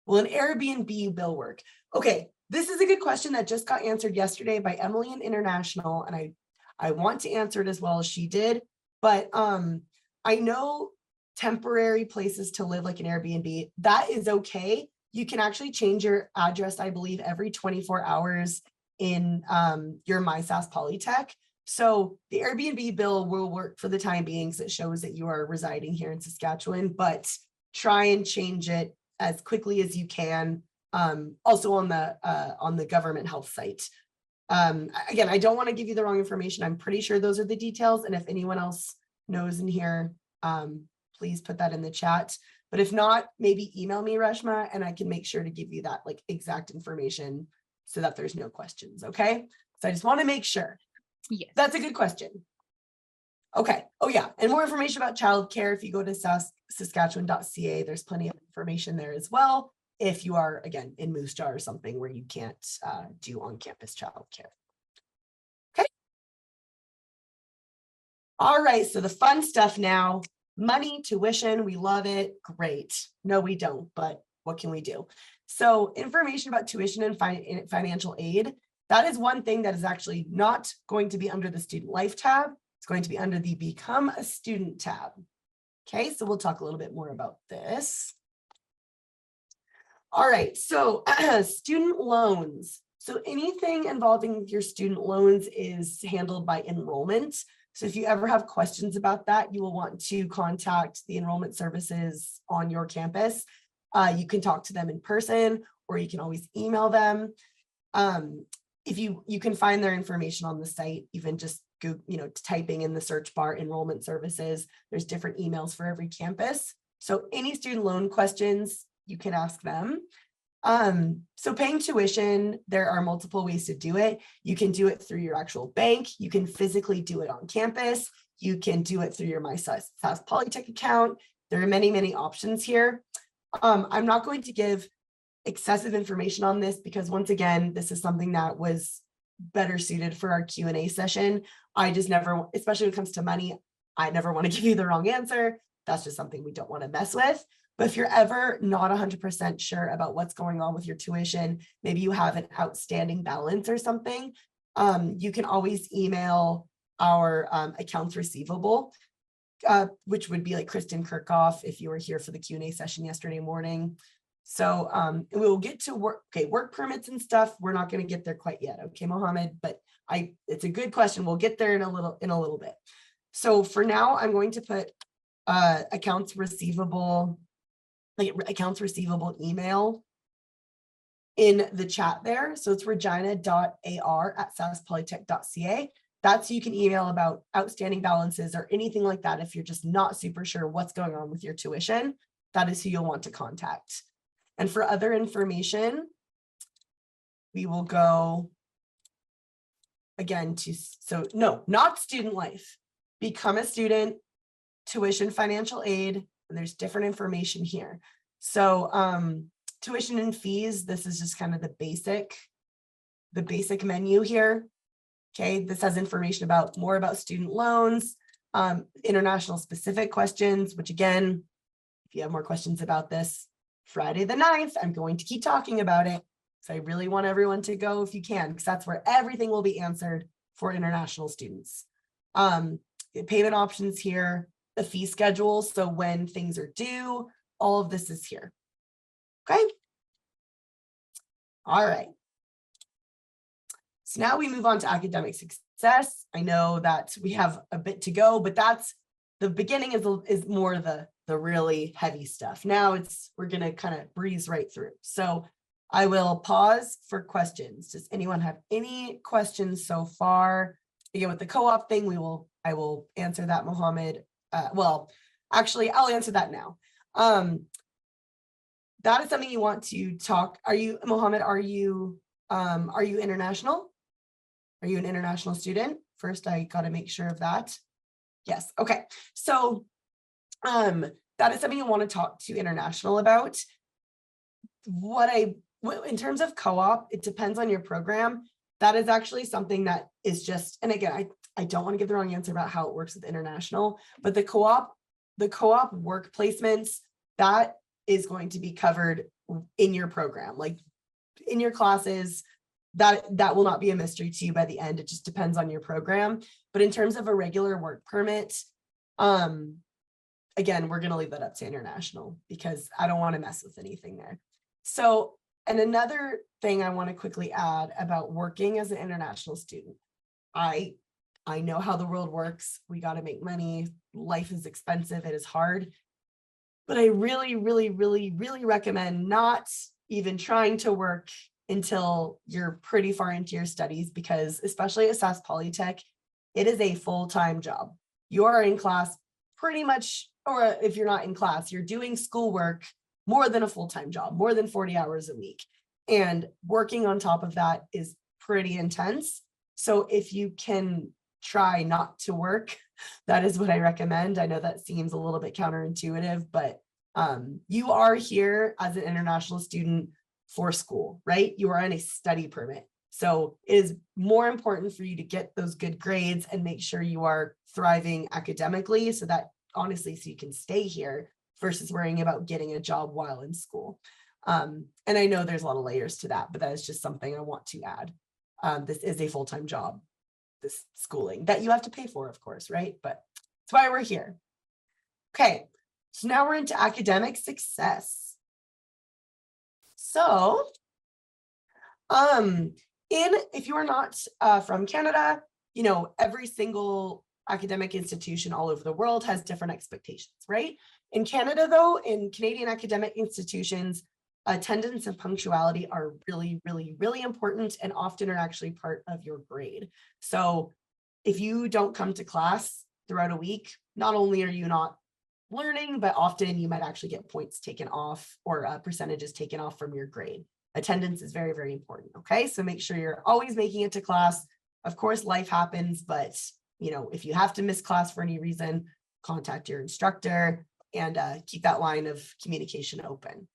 Will an Airbnb bill work? Okay, this is a good question that just got answered yesterday by Emily in International, and I want to answer it as well as she did. But I know temporary places to live like an Airbnb, that is okay. You can actually change your address, I believe, every 24 hours. in your My Sask Polytech. So the Airbnb bill will work for the time being, so it shows that you are residing here in Saskatchewan, but try and change it as quickly as you can. Also on the government health site. Again, I don't want to give you the wrong information. I'm pretty sure those are the details. And if anyone else knows in here, please put that in the chat. But if not, maybe email me, Reshma, and I can make sure to give you that like exact information so that there's no questions. Okay. So I just want to make sure. Yes. That's a good question. Okay. Oh yeah. And more information about childcare, if you go to saskatchewan.ca, there's plenty of information there as well. If you are, again, in Moose Jaw or something where you can't do on-campus childcare. Okay. All right. So the fun stuff now, money, tuition, we love it. Great. No, we don't, but what can we do? So information about tuition and financial aid, that is one thing that is actually not going to be under the student life tab. It's going to be under the become a student tab. Okay, so we'll talk a little bit more about this. All right, so student loans. So anything involving your student loans is handled by enrollment. So if you ever have questions about that, you will want to contact the enrollment services on your campus. You can talk to them in person, or you can always email them. If you can find their information on the site, even just go, typing in the search bar enrollment services. There's different emails for every campus. So any student loan questions, you can ask them. So paying tuition, there are multiple ways to do it. You can do it through your actual bank. You can physically do it on campus. You can do it through your My Sask Polytech account. There are many, many options here. I'm not going to give excessive information on this because once again, this is something that was better suited for our Q&A session. I just never, especially when it comes to money, I never want to give you the wrong answer. That's just something we don't want to mess with. But if you're ever not 100% sure about what's going on with your tuition, maybe you have an outstanding balance or something, you can always email our accounts receivable, which would be like Kristen Kirchhoff if you were here for the Q&A session yesterday morning. So we will get to work permits and stuff. We're not going to get there quite yet. Okay, Mohammed, but it's a good question. We'll get there in a little bit. So for now, I'm going to put accounts receivable email in the chat there. So it's regina.ar@saskpolytech.ca. That's so you can email about outstanding balances or anything like that. If you're just not super sure what's going on with your tuition, that is who you'll want to contact. And for other information, we will go again to, so no, not student life, become a student, tuition, financial aid, and there's different information here. So tuition and fees, this is just kind of the basic menu here. Okay, this has information more about student loans, international specific questions, which again, if you have more questions about this, Friday the 9th, I'm going to keep talking about it. So I really want everyone to go if you can, because that's where everything will be answered for international students. Payment options here, the fee schedule. So when things are due, all of this is here. Okay. All right. So now we move on to academic success. I know that we have a bit to go, but that's the beginning is more the really heavy stuff. Now we're going to kind of breeze right through. So I will pause for questions. Does anyone have any questions so far? Again, with the co-op thing, I will answer that, Mohammed. Well, actually, I'll answer that now. That is something you want to talk. Mohammed, are you international? Are you an international student? First, I got to make sure of that. Yes. Okay. So that is something you want to talk to international about. In terms of co-op, it depends on your program. That is actually something that is just, and again, I don't want to give the wrong answer about how it works with international, but the co-op work placements, that is going to be covered in your program, like in your classes. That will not be a mystery to you by the end. It just depends on your program. But in terms of a regular work permit, again, we're going to leave that up to international because I don't want to mess with anything there. So And another thing I want to quickly add about working as an international student, I know how the world works. We got to make money. Life is expensive. It is hard. But I really, really, really, really recommend not even trying to work until you're pretty far into your studies, because especially at Sask Polytech, it is a full-time job. You are in class pretty much, or if you're not in class, you're doing schoolwork more than a full-time job, more than 40 hours a week. And working on top of that is pretty intense. So if you can try not to work, that is what I recommend. I know that seems a little bit counterintuitive, but you are here as an international student for school, right? You are on a study permit. So it is more important for you to get those good grades and make sure you are thriving academically, so that honestly, so you can stay here versus worrying about getting a job while in school. And I know there's a lot of layers to that, but that is just something I want to add. This is a full-time job, this schooling that you have to pay for, of course, right? But that's why we're here. Okay, so now we're into academic success. So, if you are not from Canada, you know, every single academic institution all over the world has different expectations, right? In Canada, though, in Canadian academic institutions, attendance and punctuality are really, really, really important, and often are actually part of your grade. So if you don't come to class throughout a week, not only are you not learning, but often you might actually get points taken off, or percentages taken off from your grade. Attendance is very, very important. Okay, so make sure you're always making it to class. Of course, life happens, but you know, if you have to miss class for any reason, contact your instructor and keep that line of communication open.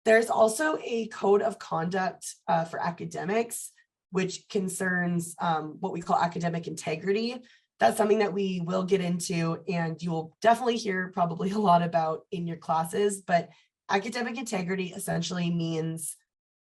There's also a code of conduct for academics, which concerns what we call academic integrity. That's something that we will get into, and you will definitely hear probably a lot about in your classes. But academic integrity essentially means,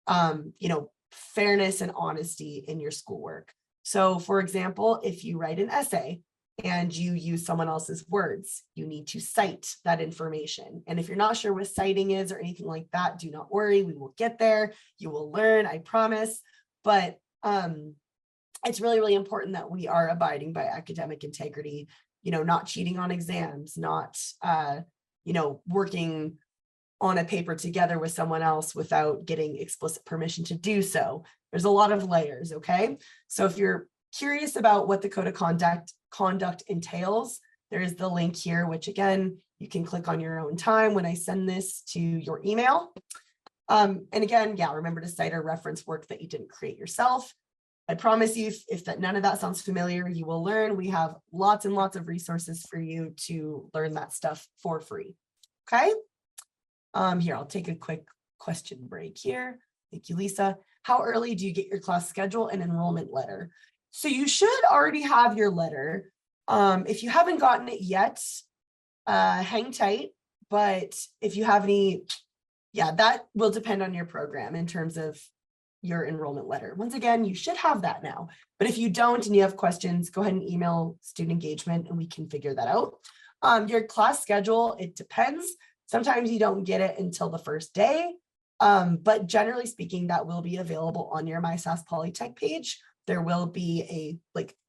you know, fairness and honesty in your schoolwork. So, for example, if you write an essay and you use someone else's words, you need to cite that information. And if you're not sure what citing is or anything like that, do not worry, we will get there. You will learn, I promise. But it's really, really important that we are abiding by academic integrity, you know, not cheating on exams, not, you know, working on a paper together with someone else without getting explicit permission to do so. There's a lot of layers, okay? So if you're curious about what the code of conduct entails, there is the link here, which again, you can click on your own time when I send this to your email. And again, yeah, remember to cite or reference work that you didn't create yourself. I promise you, if none of that sounds familiar, you will learn. We have lots and lots of resources for you to learn that stuff for free. Okay. Here, I'll take a quick question break here. Thank you, Lisa. How early do you get your class schedule and enrollment letter? So you should already have your letter. If you haven't gotten it yet, hang tight. But if you have any, yeah, that will depend on your program in terms of your enrollment letter. Once again, you should have that now. But if you don't and you have questions, go ahead and email student engagement and we can figure that out. Your class schedule, it depends. Sometimes you don't get it until the first day. But generally speaking, that will be available on your My Sask Polytech page. There will be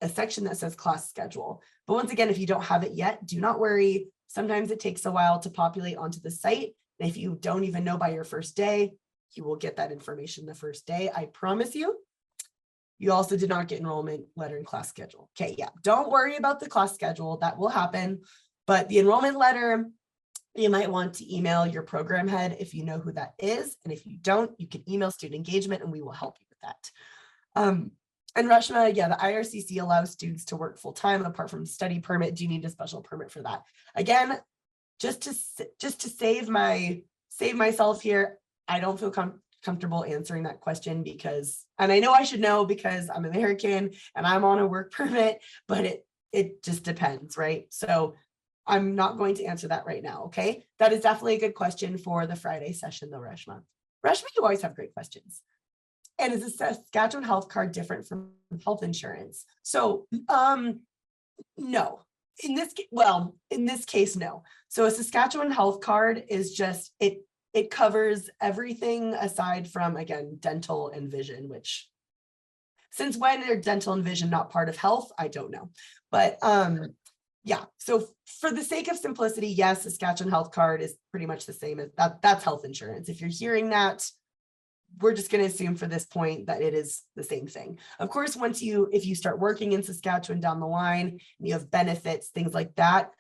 a section that says class schedule. But once again, if you don't have it yet, do not worry. Sometimes it takes a while to populate onto the site. And if you don't even know by your first day, you will get that information the first day. I promise you. You also did not get enrollment letter and class schedule. Okay, yeah, don't worry about the class schedule. That will happen. But the enrollment letter, you might want to email your program head if you know who that is. And if you don't, you can email student engagement and we will help you with that. And Reshma, yeah, the IRCC allows students to work full-time apart from study permit. Do you need a special permit for that? Again, just to save myself here, I don't feel comfortable answering that question because, and I know I should know because I'm American and I'm on a work permit, but it just depends, right? So I'm not going to answer that right now, okay? That is definitely a good question for the Friday session though, Reshma. Reshma, you always have great questions. And is a Saskatchewan health card different from health insurance? So no. In this case, no. So a Saskatchewan health card is just, it it covers everything aside from, again, dental and vision, which since when are dental and vision not part of health? I don't know. But yeah, so for the sake of simplicity, yes, the Saskatchewan health card is pretty much the same as that. That's health insurance. If you're hearing that, we're just going to assume for this point that it is the same thing. Of course, if you start working in Saskatchewan down the line and you have benefits, things like that,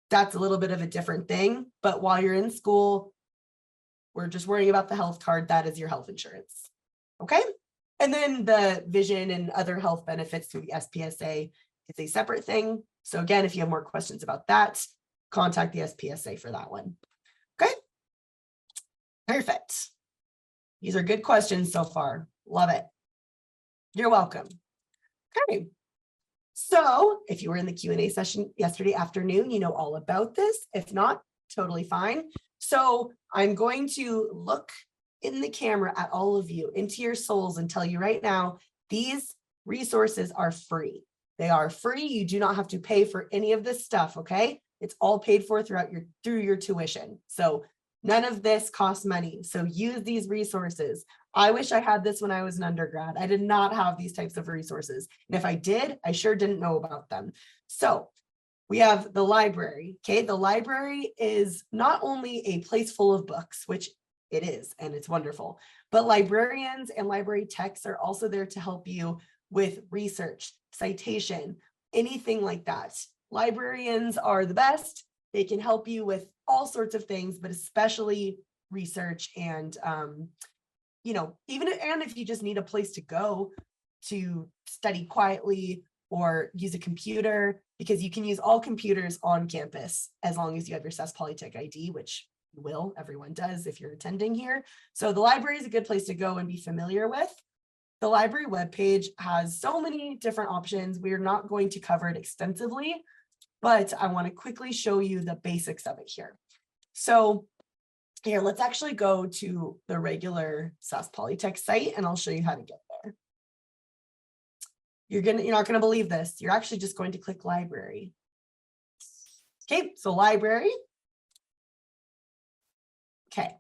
that's a little bit of a different thing. But while you're in school, we're just worrying about the health card. That is your health insurance. Okay. And then the vision and other health benefits through the SPSA is a separate thing. So again, if you have more questions about that, contact the SPSA for that one. Okay. Perfect. These are good questions so far. Love it. You're welcome. Okay. So if you were in the Q&A session yesterday afternoon, you know all about this. If not, totally fine. So I'm going to look in the camera at all of you, into your souls, and tell you right now, these resources are free. They are free. You do not have to pay for any of this stuff, okay? It's all paid for through your tuition. So none of this costs money. So use these resources. I wish I had this when I was an undergrad. I did not have these types of resources. And if I did, I sure didn't know about them. So we have the library, okay? The library is not only a place full of books, which it is, and it's wonderful, but librarians and library techs are also there to help you with research, citation, anything like that. Librarians are the best. They can help you with all sorts of things, but especially research and, even if you just need a place to go to study quietly or use a computer, because you can use all computers on campus as long as you have your Sask Polytech ID, which you will, everyone does if you're attending here. So the library is a good place to go and be familiar with. The library webpage has so many different options. We're not going to cover it extensively, but I want to quickly show you the basics of it here. So here, let's actually go to the regular Sask Polytech site and I'll show you how to get there. You're not gonna believe this. You're actually just going to click library. Okay, so library. Okay,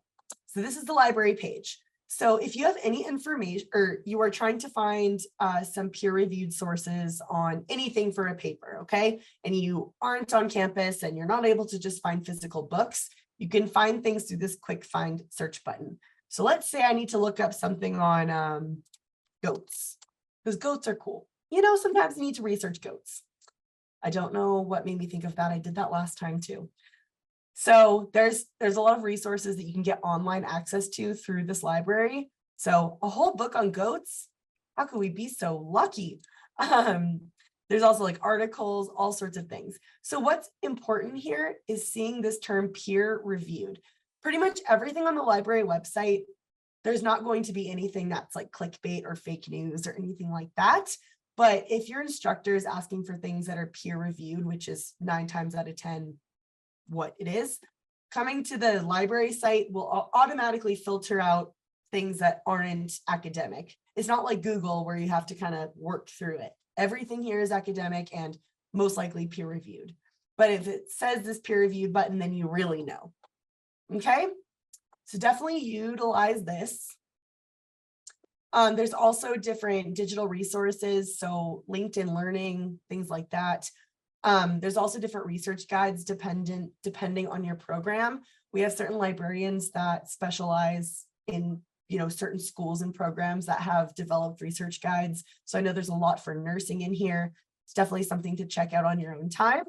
so this is the library page. So if you have any information or you are trying to find some peer-reviewed sources on anything for a paper, okay, and you aren't on campus and you're not able to just find physical books, you can find things through this quick find search button. So let's say I need to look up something on goats, because goats are cool. Sometimes you need to research goats. I don't know what made me think of that. I did that last time too. So there's a lot of resources that you can get online access to through this library. So a whole book on goats, how could we be so lucky? There's also like articles, all sorts of things. So what's important here is seeing this term peer reviewed. Pretty much everything on the library website, there's not going to be anything that's like clickbait or fake news or anything like that. But if your instructor is asking for things that are peer reviewed, which is 9 times out of 10 what it is, coming to the library site will automatically filter out things that aren't academic. It's not like Google where you have to kind of work through it. Everything here is academic and most likely peer reviewed. But if it says this peer reviewed button, then you really know. Okay, so definitely utilize this. There's also different digital resources, so LinkedIn Learning, things like that. There's also different research guides depending on your program. We have certain librarians that specialize in certain schools and programs that have developed research guides. So I know there's a lot for nursing in here. It's definitely something to check out on your own time.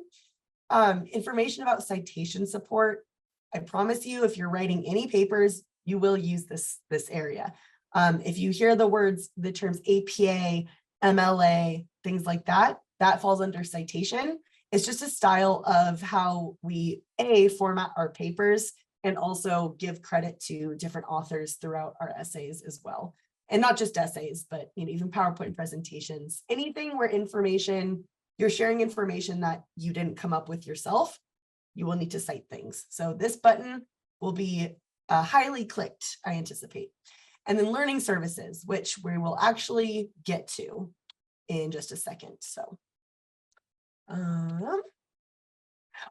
Information about citation support. I promise you, if you're writing any papers, you will use this area. If you hear the terms APA, MLA, things like that, that falls under citation. It's just a style of how we format our papers and also give credit to different authors throughout our essays as well. And not just essays, but even PowerPoint presentations, anything where you're sharing information that you didn't come up with yourself, you will need to cite things. So this button will be highly clicked, I anticipate. And then learning services, which we will actually get to in just a second. So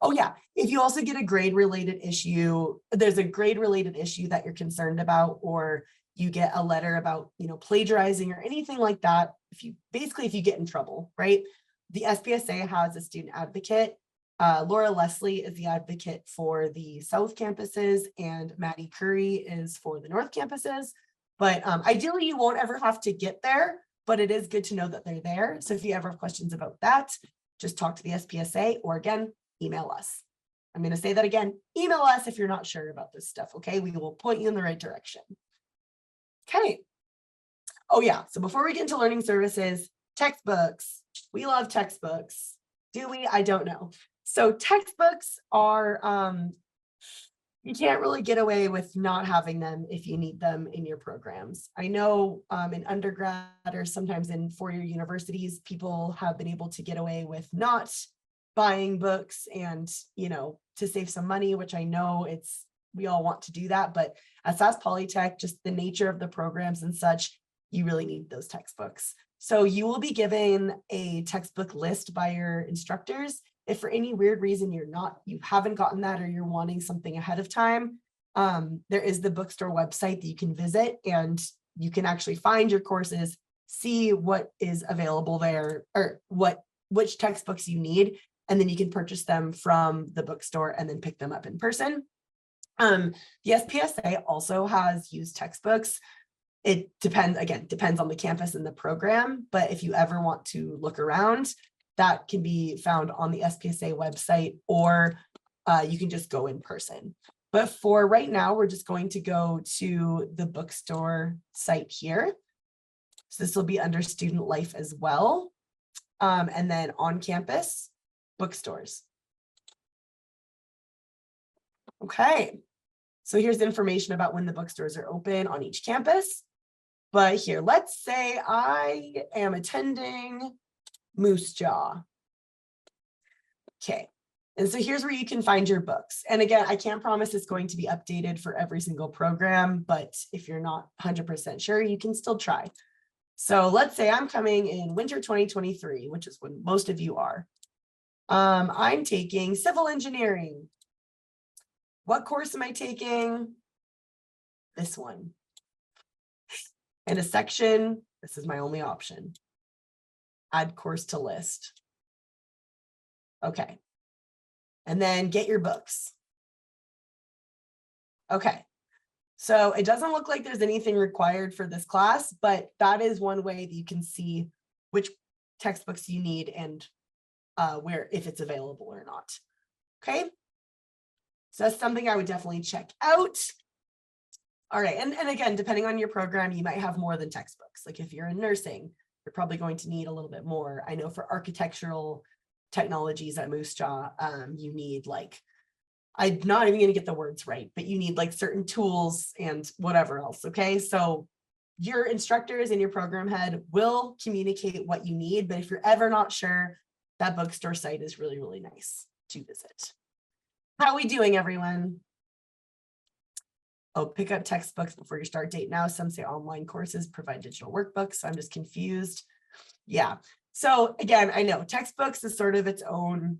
Oh yeah, if you also get a grade related issue, there's a grade related issue that you're concerned about, or you get a letter about, plagiarizing or anything like that. If you get in trouble, right? The SPSA has a student advocate. Laura Leslie is the advocate for the South campuses, and Maddie Curry is for the North campuses. But ideally, you won't ever have to get there, but it is good to know that they're there. So if you ever have questions about that, just talk to the SPSA, or again, email us. I'm going to say that again, email us if you're not sure about this stuff, okay? We will point you in the right direction. Okay. Oh yeah, so before we get into learning services, textbooks. We love textbooks. Do we? I don't know. So textbooks are, you can't really get away with not having them if you need them in your programs. I know in undergrad or sometimes in four-year universities, people have been able to get away with not buying books and, to save some money, which I know we all want to do that. But at Sask Polytech, just the nature of the programs and such, you really need those textbooks. So you will be given a textbook list by your instructors. If for any weird reason you haven't gotten that, or you're wanting something ahead of time, there is the bookstore website that you can visit, and you can actually find your courses, see what is available there, or which textbooks you need, and then you can purchase them from the bookstore and then pick them up in person. The SPSA also has used textbooks. It depends on the campus and the program, but if you ever want to look around, that can be found on the SPSA website, or you can just go in person. But for right now, we're just going to go to the bookstore site here. So this will be under student life as well. And then on campus, bookstores. Okay, so here's information about when the bookstores are open on each campus. But here, let's say I am attending Moose Jaw. Okay, and so here's where you can find your books. And again, I can't promise it's going to be updated for every single program, but if you're not 100% sure, you can still try. So let's say I'm coming in winter 2023, which is when most of you are. I'm taking civil engineering. What course am I taking? This one. In a section, this is my only option. Add course to list. Okay. And then get your books. Okay. So it doesn't look like there's anything required for this class, but that is one way that you can see which textbooks you need and if it's available or not. Okay. So that's something I would definitely check out. All right. And again, depending on your program, you might have more than textbooks. Like if you're in nursing, you're probably going to need a little bit more. I know for architectural technologies at Moose Jaw, you need I'm not even going to get the words right, but you need certain tools and whatever else. Okay. So your instructors and your program head will communicate what you need, but if you're ever not sure, that bookstore site is really, really nice to visit. How are we doing, everyone? Oh, pick up textbooks before your start date now. Some say online courses provide digital workbooks. So I'm just confused. Yeah. So again, I know textbooks is sort of its own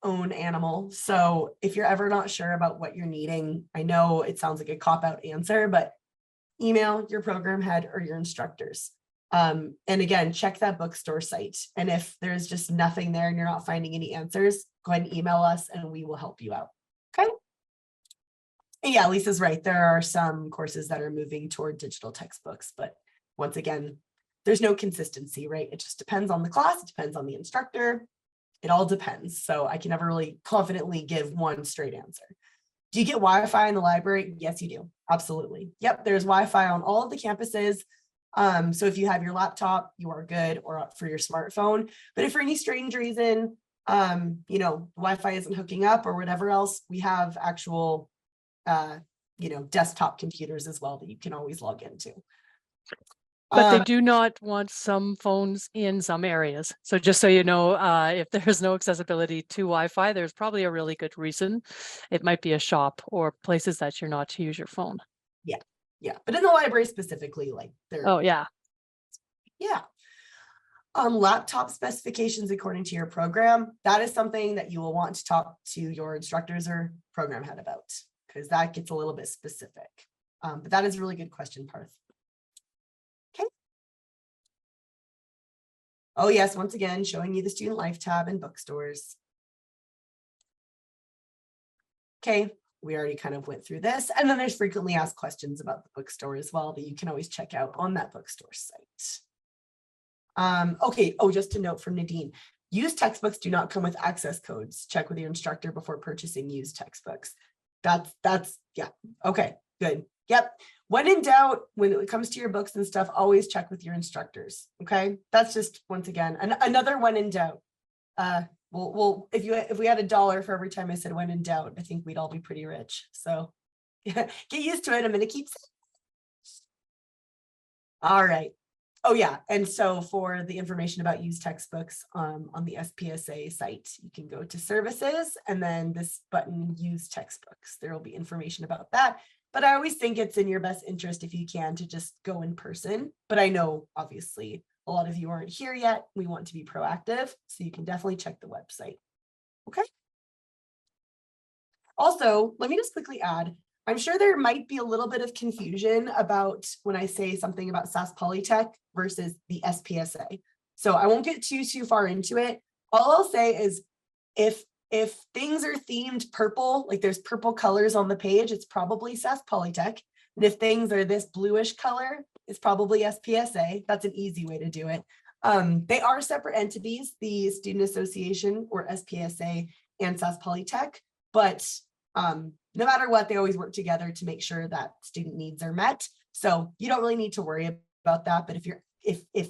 animal. So if you're ever not sure about what you're needing, I know it sounds like a cop-out answer, but email your program head or your instructors. And again, check that bookstore site. And if there's just nothing there and you're not finding any answers, go ahead and email us and we will help you out. Okay. And yeah, Lisa's right. There are some courses that are moving toward digital textbooks, but once again, there's no consistency, right? It just depends on the class. It depends on the instructor. It all depends. So I can never really confidently give one straight answer. Do you get Wi-Fi in the library? Yes, you do. Absolutely. Yep. There's Wi-Fi on all of the campuses. So if you have your laptop, you are good, or for your smartphone. But if for any strange reason, Wi-Fi isn't hooking up or whatever else, we have actual, desktop computers as well that you can always log into. But they do not want some phones in some areas. So just so you know, if there's no accessibility to Wi-Fi, there's probably a really good reason. It might be a shop or places that you're not to use your phone. Yeah. Yeah. But in the library specifically, Oh, yeah. Yeah. Laptop specifications according to your program, that is something that you will want to talk to your instructors or program head about, because that gets a little bit specific. But that is a really good question, Parth. Okay. Oh yes, once again, showing you the student life tab in bookstores. Okay, we already kind of went through this. And then there's frequently asked questions about the bookstore as well that you can always check out on that bookstore site. Okay, oh, just a note from Nadine. Used textbooks do not come with access codes. Check with your instructor before purchasing used textbooks. That's yeah, okay, good. Yep. When in doubt, when it comes to your books and stuff, always check with your instructors. Okay, that's just once again another when in doubt. Well, if we had $1 for every time I said when in doubt, I think we'd all be pretty rich. So yeah, get used to it. I'm gonna keep saying. All right. Oh yeah, and so for the information about used textbooks on the SPSA site, you can go to services and then this button, use textbooks. There will be information about that. But I always think it's in your best interest if you can to just go in person. But I know obviously a lot of you aren't here yet. We want to be proactive, so you can definitely check the website. Okay. Also, let me just quickly add, I'm sure there might be a little bit of confusion about when I say something about Sask Polytech versus the SPSA. So I won't get too far into it. All I'll say is if things are themed purple, like there's purple colors on the page, it's probably Sask Polytech. And if things are this bluish color, it's probably SPSA. That's an easy way to do it. They are separate entities, the Student Association or SPSA and Sask Polytech, but no matter what, they always work together to make sure that student needs are met. So you don't really need to worry about that. But if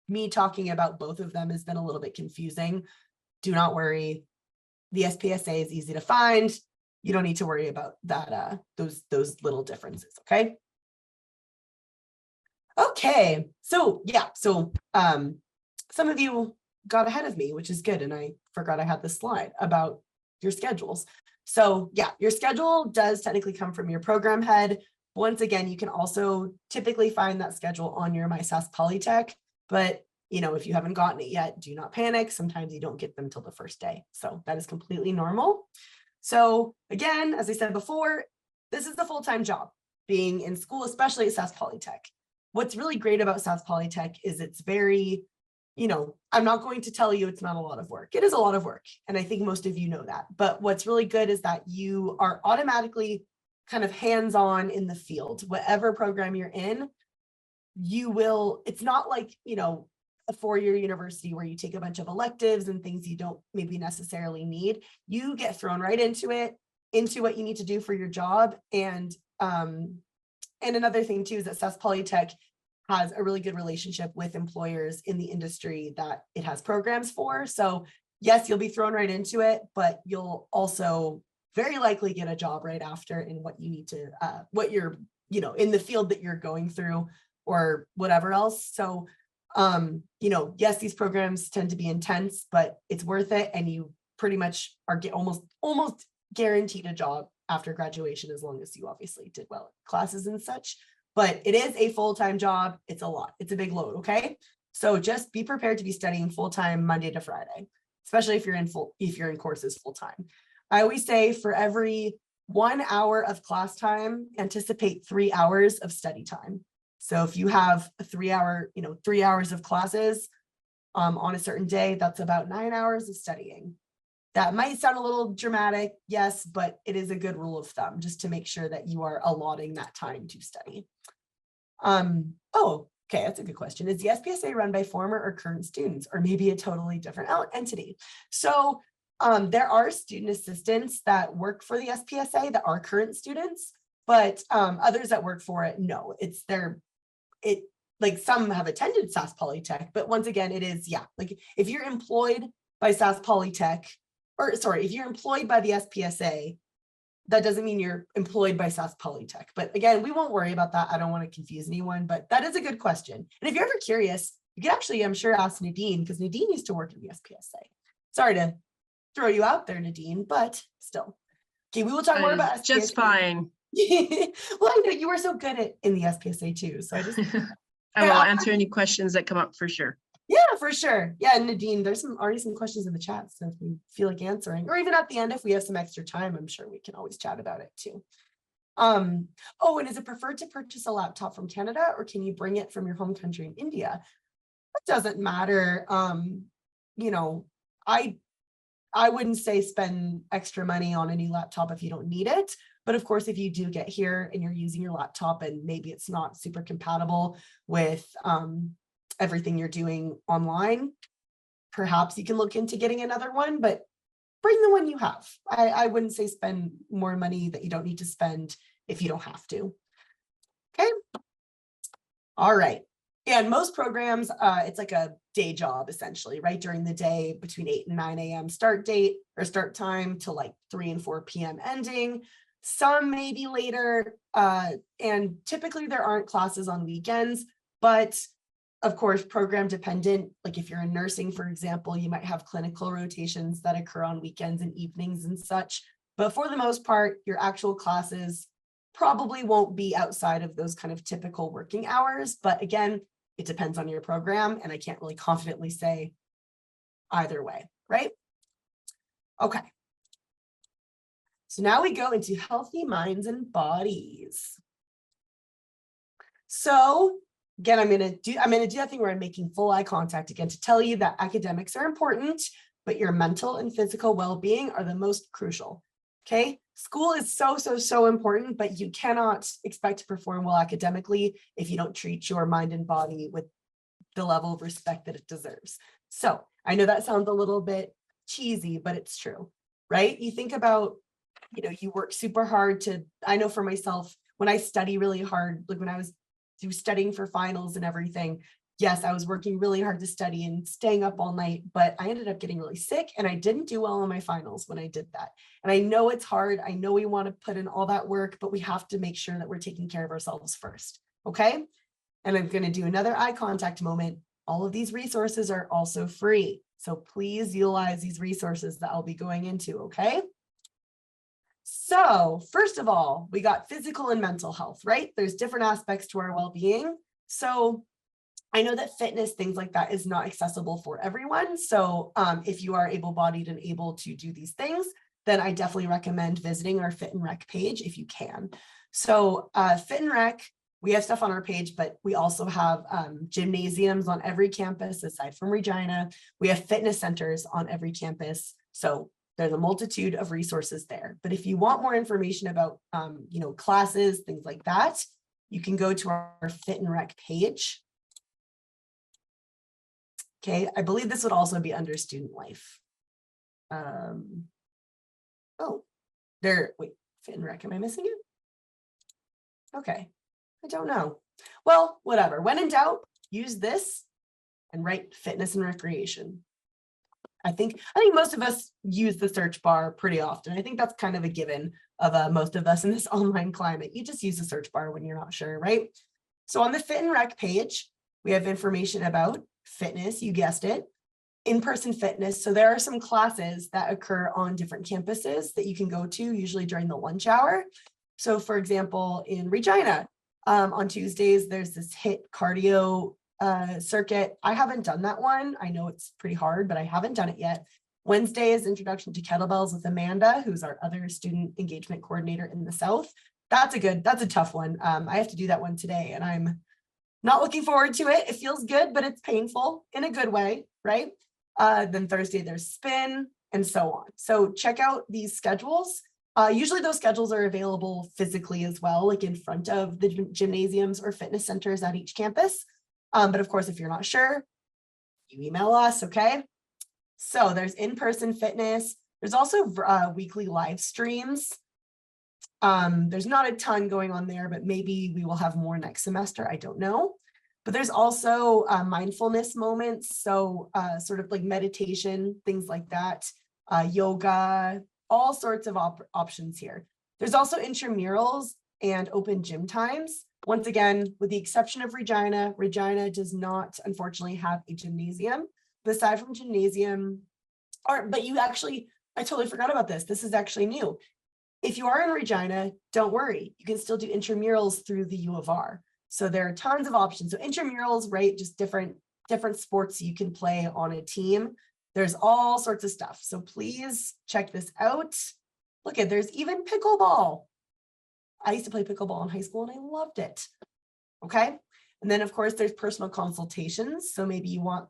me talking about both of them has been a little bit confusing, do not worry. The SPSA is easy to find. You don't need to worry about that, those little differences, okay? Okay, so yeah, so some of you got ahead of me, which is good. And I forgot I had this slide about your schedules. So yeah, your schedule does technically come from your program head. Once again, you can also typically find that schedule on your My Sask Polytech, but you know, if you haven't gotten it yet, do not panic. Sometimes you don't get them till the first day. So that is completely normal. So again, as I said before, this is a full-time job being in school, especially at Sask Polytech. What's really great about Sask Polytech is it's very, you know, I'm not going to tell you it's not a lot of work. It is a lot of work. And I think most of you know that. But what's really good is that you are automatically kind of hands-on in the field. Whatever program you're in, you will, it's not like, you know, a four-year university where you take a bunch of electives and things you don't maybe necessarily need. You get thrown right into it, into what you need to do for your job. And another thing too is that Sask Polytech has a really good relationship with employers in the industry that it has programs for. So yes, you'll be thrown right into it, but you'll also very likely get a job right after in what you need to, what you're, you know, in the field that you're going through or whatever else. So, you know, yes, these programs tend to be intense, but it's worth it. And you pretty much are almost guaranteed a job after graduation, as long as you obviously did well in classes and such. But it is a full-time job. It's a lot. It's a big load. Okay. So just be prepared to be studying full-time Monday to Friday, especially if you're in courses full-time. I always say for every 1 hour of class time, anticipate 3 hours of study time. So if you have a 3 hour, 3 hours of classes on a certain day, that's about 9 hours of studying. That might sound a little dramatic, yes, but it is a good rule of thumb just to make sure that you are allotting that time to study. Oh, okay, that's a good question. Is the SPSA run by former or current students, or maybe a totally different entity? So there are student assistants that work for the SPSA that are current students, but others that work for it, no, like some have attended Sask Polytech, but once again, it is, yeah, like if you're employed by Sask Polytech, or sorry, if you're employed by the SPSA, that doesn't mean you're employed by Sask Polytech. But again, we won't worry about that. I don't want to confuse anyone, but that is a good question. And if you're ever curious, you can actually, I'm sure, ask Nadine, because Nadine used to work in the SPSA. Sorry to throw you out there, Nadine, but still. Okay, we will talk more about SPSA. Just fine. Well, I know you were so good in the SPSA too. So I just I will answer any questions that come up for sure. Yeah, for sure. Yeah, and Nadine, there's already some questions in the chat. So if you feel like answering, or even at the end, if we have some extra time, I'm sure we can always chat about it too. Oh, and is it preferred to purchase a laptop from Canada, or can you bring it from your home country in India? It doesn't matter. You know, I wouldn't say spend extra money on a new laptop if you don't need it. But of course, if you do get here and you're using your laptop and maybe it's not super compatible with everything you're doing online, perhaps you can look into getting another one, but bring the one you have. I wouldn't say spend more money that you don't need to spend if you don't have to. Okay. All right. And most programs, it's like a day job essentially, right? During the day between 8 and 9 a.m. start date or start time to like 3 and 4 p.m. ending. Some maybe later. And typically there aren't classes on weekends, but of course, program dependent. Like if you're in nursing, for example, you might have clinical rotations that occur on weekends and evenings and such. But for the most part, your actual classes probably won't be outside of those kind of typical working hours. But again, it depends on your program, and I can't really confidently say either way, right? Okay. So now we go into healthy minds and bodies. So again, I'm gonna do that thing where I'm making full eye contact again to tell you that academics are important, but your mental and physical well-being are the most crucial. Okay, school is so important, but you cannot expect to perform well academically if you don't treat your mind and body with the level of respect that it deserves. So I know that sounds a little bit cheesy, but it's true, right? You think about, you know, you work super hard to, I know for myself, when I study really hard, like when I was studying for finals and everything, yes, I was working really hard to study and staying up all night, but I ended up getting really sick and I didn't do well on my finals when I did that. And I know it's hard. I know we want to put in all that work, but we have to make sure that we're taking care of ourselves first. Okay. And I'm going to do another eye contact moment. All of these resources are also free. So please utilize these resources that I'll be going into. Okay. So first of all, we got physical and mental health, right? There's different aspects to our well-being. So I know that fitness, things like that is not accessible for everyone. So if you are able-bodied and able to do these things, then I definitely recommend visiting our Fit and Rec page if you can. So Fit and Rec, we have stuff on our page, but we also have gymnasiums on every campus aside from Regina. We have fitness centers on every campus. So there's a multitude of resources there. But if you want more information about, you know, classes, things like that, you can go to our Fit and Rec page. Okay, I believe this would also be under student life. Oh, there, wait, Fit and Rec, am I missing it? Okay, I don't know. Well, whatever, when in doubt, use this and write fitness and recreation. I think most of us use the search bar pretty often. I think that's kind of a given of most of us in this online climate. You just use the search bar when you're not sure, right? So on the Fit and Rec page, we have information about fitness, you guessed it, in-person fitness. So there are some classes that occur on different campuses that you can go to, usually during the lunch hour. So for example, in Regina, on Tuesdays, there's this HIIT cardio circuit. I haven't done that one. I know it's pretty hard, but I haven't done it yet. Wednesday is Introduction to Kettlebells with Amanda, who's our other student engagement coordinator in the South. That's a tough one. I have to do that one today and I'm not looking forward to it. It feels good, but it's painful in a good way, right? Then Thursday there's spin and so on. So check out these schedules. Usually those schedules are available physically as well, like in front of the gymnasiums or fitness centers at each campus. But of course, if you're not sure, you email us, okay? So there's in-person fitness. There's also weekly live streams. There's not a ton going on there, but maybe we will have more next semester. I don't know. But there's also mindfulness moments. So sort of like meditation, things like that, yoga, all sorts of options here. There's also intramurals and open gym times. Once again, with the exception of Regina, Regina does not, unfortunately, have a gymnasium. But aside from gymnasium, but you actually, I totally forgot about this. This is actually new. If you are in Regina, don't worry. You can still do intramurals through the U of R. So there are tons of options. So intramurals, right, just different different sports you can play on a team. There's all sorts of stuff. So please check this out. Look at, there's even pickleball. I used to play pickleball in high school and I loved it. Okay. And then of course there's personal consultations. So maybe you want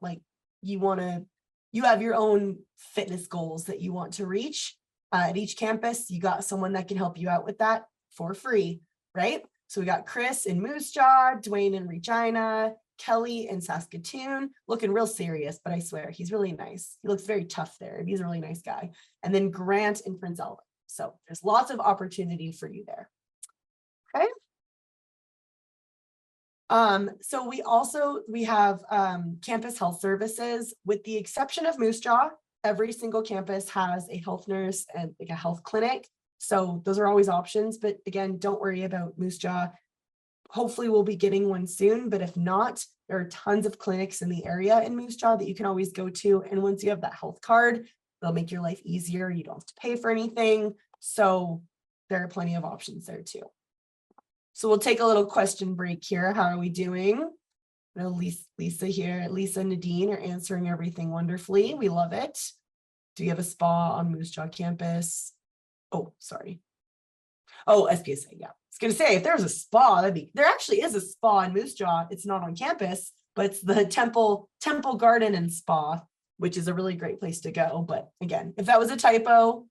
you have your own fitness goals that you want to reach. At each campus, you got someone that can help you out with that for free, right? So we got Chris in Moose Jaw, Dwayne in Regina, Kelly in Saskatoon, looking real serious, but I swear he's really nice. He looks very tough there. He's a really nice guy. And then Grant in Prince Albert. So there's lots of opportunity for you there. Okay. So we have campus health services. With the exception of Moose Jaw, every single campus has a health nurse and like a health clinic. So those are always options, but again, don't worry about Moose Jaw. Hopefully we'll be getting one soon, but if not, there are tons of clinics in the area in Moose Jaw that you can always go to. And once you have that health card, they'll make your life easier. You don't have to pay for anything. So there are plenty of options there too. So we'll take a little question break here. How are we doing? I know Lisa here, Lisa and Nadine are answering everything wonderfully. We love it. Do you have a spa on Moose Jaw campus? Oh, sorry. Oh, SPSA, yeah. I was gonna say, if there's a spa, there actually is a spa in Moose Jaw. It's not on campus, but it's the Temple Garden and Spa, which is a really great place to go. But again, if that was a typo,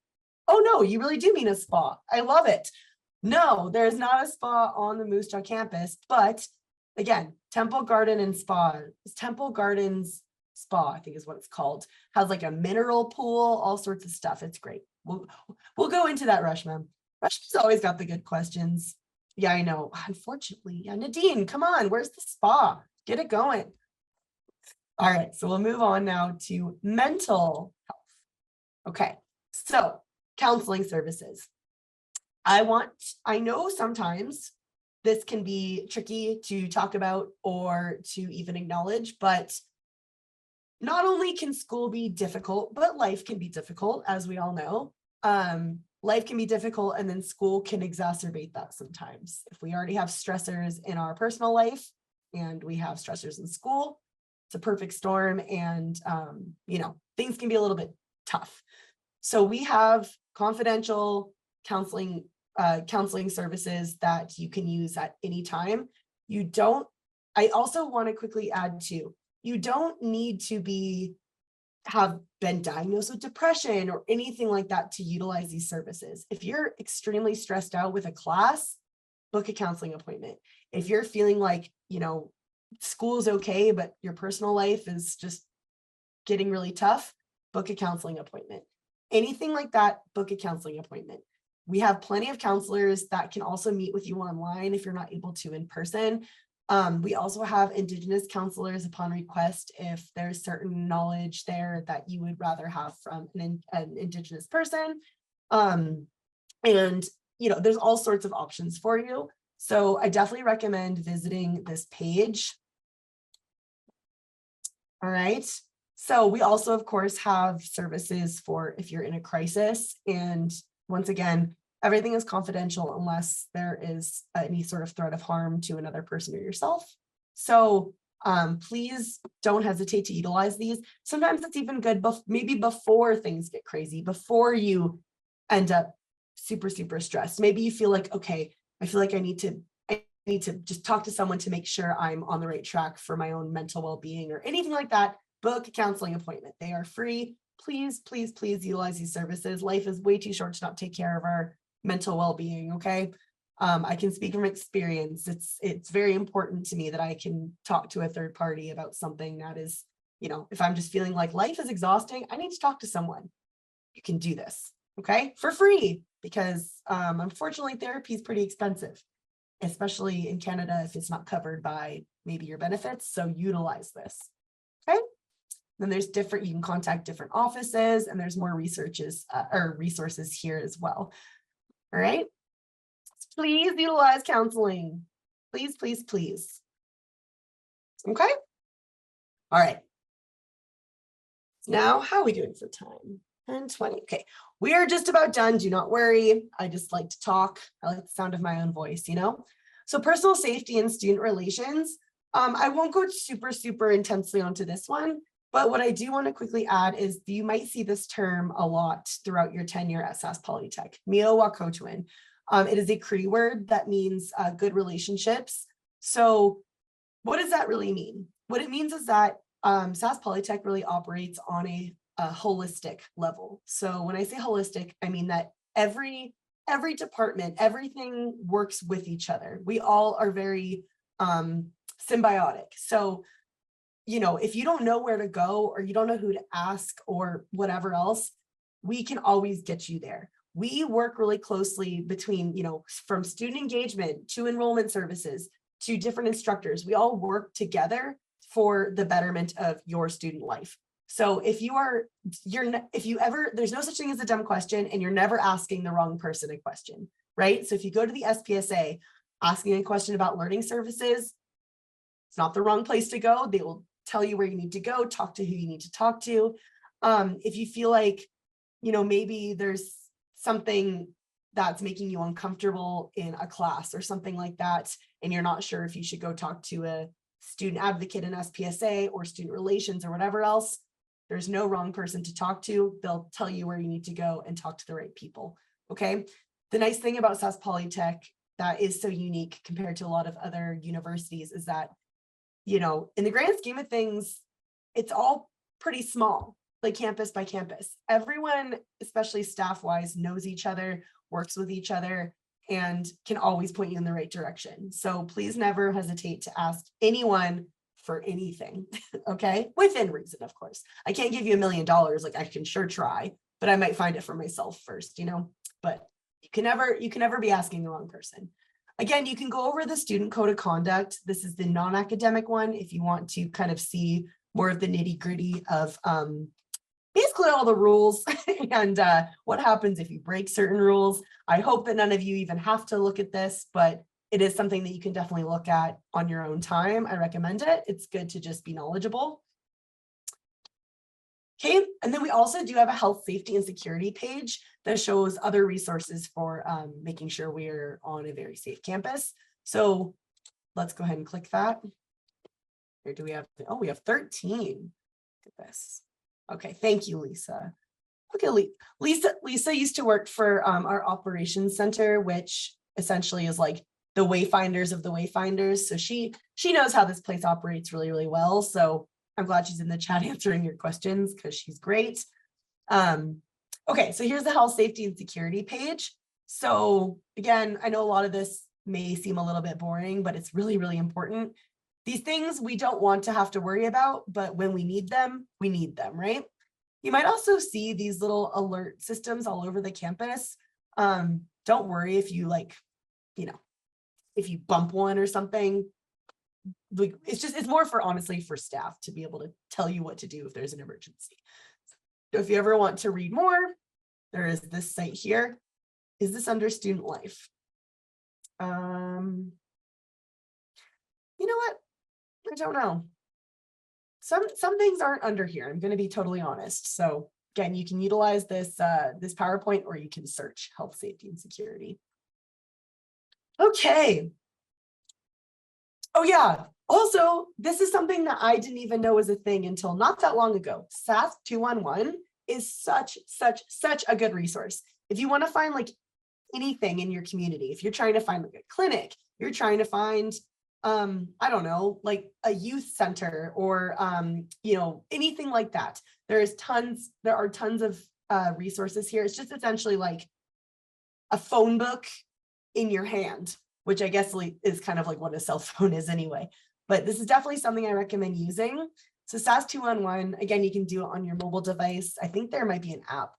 oh no, you really do mean a spa. I love it. No, there's not a spa on the Moose Jaw campus, but again, Temple Garden and Spa, Temple Gardens Spa, I think is what it's called, has like a mineral pool, all sorts of stuff. It's great. We'll go into that, Rushman. Rushman's always got the good questions. Yeah, I know. Unfortunately, yeah, Nadine, come on, where's the spa? Get it going. All right, so we'll move on now to mental health. Okay, so counseling services. I know sometimes this can be tricky to talk about or to even acknowledge, but not only can school be difficult, but life can be difficult, as we all know. Life can be difficult, and then school can exacerbate that sometimes. If we already have stressors in our personal life and we have stressors in school, it's a perfect storm, and things can be a little bit tough. So we have confidential counseling services that you can use at any time. I also want to quickly add too, you don't need to have been diagnosed with depression or anything like that to utilize these services. If you're extremely stressed out with a class, book a counseling appointment. If you're feeling like, school is okay, but your personal life is just getting really tough, book a counseling appointment. Anything like that, book a counseling appointment. We have plenty of counselors that can also meet with you online if you're not able to in person. We also have Indigenous counselors upon request if there's certain knowledge there that you would rather have from an Indigenous person. And there's all sorts of options for you. So I definitely recommend visiting this page. All right. So we also, of course, have services for if you're in a crisis. And once again, everything is confidential unless there is any sort of threat of harm to another person or yourself. So please don't hesitate to utilize these. Sometimes it's even good, maybe before things get crazy, before you end up super, super stressed. Maybe you feel like, okay, I feel like I need to just talk to someone to make sure I'm on the right track for my own mental well-being or anything like that. Book a counseling appointment. They are free. Please, please, please utilize these services. Life is way too short to not take care of our mental well-being. Okay. I can speak from experience. It's very important to me that I can talk to a third party about something that is, if I'm just feeling like life is exhausting, I need to talk to someone. You can do this, okay, for free, because unfortunately therapy is pretty expensive, especially in Canada if it's not covered by maybe your benefits. So utilize this. Okay. Then there's you can contact different offices, and there's more resources here as well. All right. Please utilize counseling. Please, please, please. Okay. All right. Now, how are we doing for time? 10:20. Okay. We are just about done. Do not worry. I just like to talk. I like the sound of my own voice, So personal safety and student relations. I won't go super intensely onto this one, but what I do want to quickly add is you might see this term a lot throughout your tenure at Sask Polytech, Mio Wakotwin. It is a Cree word that means good relationships. So what does that really mean? What it means is that Sask Polytech really operates on a holistic level. So when I say holistic, I mean that every department, everything works with each other. We all are very symbiotic. So, you know, if you don't know where to go or you don't know who to ask or whatever else, we can always get you there. We work really closely between, you know, from student engagement to enrollment services to different instructors. We all work together for the betterment of your student life. So if there's no such thing as a dumb question, and you're never asking the wrong person a question, right? So if you go to the SPSA asking a question about learning services, it's not the wrong place to go. They will tell you where you need to go, talk to who you need to talk to. If you feel like, you know, maybe there's something that's making you uncomfortable in a class or something like that, and you're not sure if you should go talk to a student advocate in SPSA or student relations or whatever else, there's no wrong person to talk to. They'll tell you where you need to go and talk to the right people. Okay. The nice thing about Sask Polytech that is so unique compared to a lot of other universities is that, you know, in the grand scheme of things, it's all pretty small, like campus by campus. Everyone, especially staff-wise, knows each other, works with each other, and can always point you in the right direction. So please never hesitate to ask anyone for anything, okay? Within reason, of course. I can't give you $1 million, like I can sure try, but I might find it for myself first, you know? But you can never be asking the wrong person. Again, you can go over the student code of conduct. This is the non-academic one if you want to kind of see more of the nitty-gritty of basically all the rules and what happens if you break certain rules. I hope that none of you even have to look at this, but it is something that you can definitely look at on your own time. I recommend it. It's good to just be knowledgeable. Okay, and then we also do have a health, safety, and security page that shows other resources for making sure we're on a very safe campus. So let's go ahead and click that. Here do we have, oh, we have 13. Look at this. Okay, thank you, Lisa. Okay, Lisa used to work for our operations center, which essentially is like the wayfinders of the wayfinders. So she knows how this place operates really, really well. So I'm glad she's in the chat answering your questions because she's great. Okay, so here's the health, safety, and security page. So again, I know a lot of this may seem a little bit boring, but it's really, really important. These things we don't want to have to worry about, but when we need them, right? You might also see these little alert systems all over the campus. Don't worry if you if you bump one or something. Like, it's more for, honestly, for staff to be able to tell you what to do if there's an emergency. So if you ever want to read more, there is this site here. Is this under student life? You know what? I don't know. Some things aren't under here. I'm going to be totally honest. So again, you can utilize this this PowerPoint, or you can search health, safety, and security. Okay. Oh yeah. Also, this is something that I didn't even know was a thing until not that long ago. Sask 211 is such a good resource. If you want to find like anything in your community, if you're trying to find like a clinic, you're trying to find I don't know, like a youth center or you know, anything like that. There are tons of resources here. It's just essentially like a phone book in your hand, which I guess is kind of like what a cell phone is anyway. But this is definitely something I recommend using. So Sask 211, again, you can do it on your mobile device. I think there might be an app,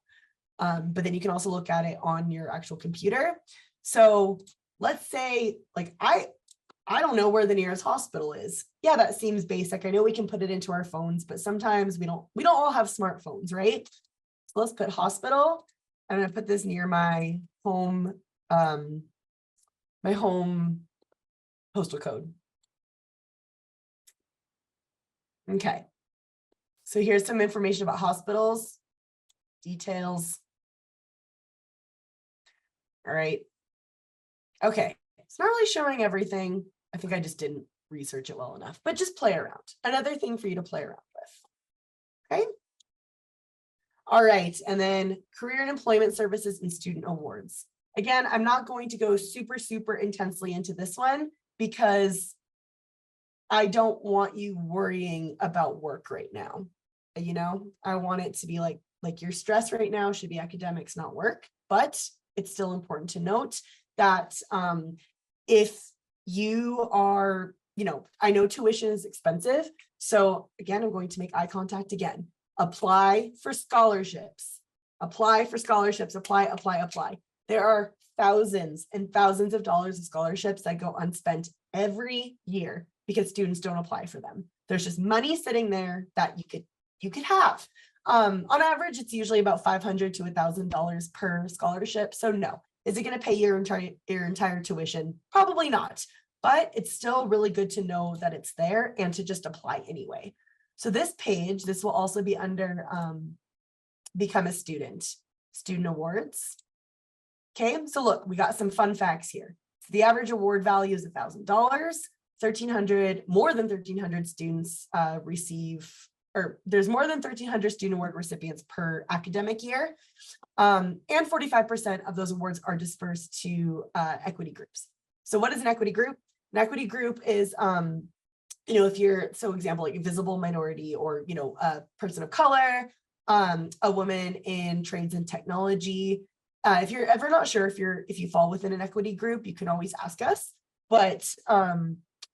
but then you can also look at it on your actual computer. So let's say, like, I don't know where the nearest hospital is. Yeah, that seems basic. I know we can put it into our phones, but sometimes we don't all have smartphones, right? So let's put hospital. I'm going to put this near my home postal code. Okay. So here's some information about hospitals, details. All right. Okay. It's not really showing everything. I think I just didn't research it well enough, but just play around. Another thing for you to play around with. Okay. All right. And then career and employment services and student awards. Again, I'm not going to go super intensely into this one because I don't want you worrying about work right now. You know, I want it to be like your stress right now should be academics, not work, but it's still important to note that if you are, you know, I know tuition is expensive. So again, I'm going to make eye contact again. Apply for scholarships, apply. There are thousands and thousands of dollars of scholarships that go unspent every year because students don't apply for them. There's just money sitting there that you could have. On average, it's usually about $500 to $1,000 per scholarship. So no, is it going to pay your entire tuition? Probably not, but it's still really good to know that it's there and to just apply anyway. So this page, this will also be under Become a Student Awards. Okay, so look, we got some fun facts here. So the average award value is $1,000. 1,300, more than 1,300 students receive, or there's more than 1,300 student award recipients per academic year. And 45% of those awards are dispersed to equity groups. So what is an equity group? An equity group is, you know, if you're, so example, like a visible minority or, you know, a person of color, a woman in trades and technology. If you're ever not sure if you fall within an equity group, you can always ask us. But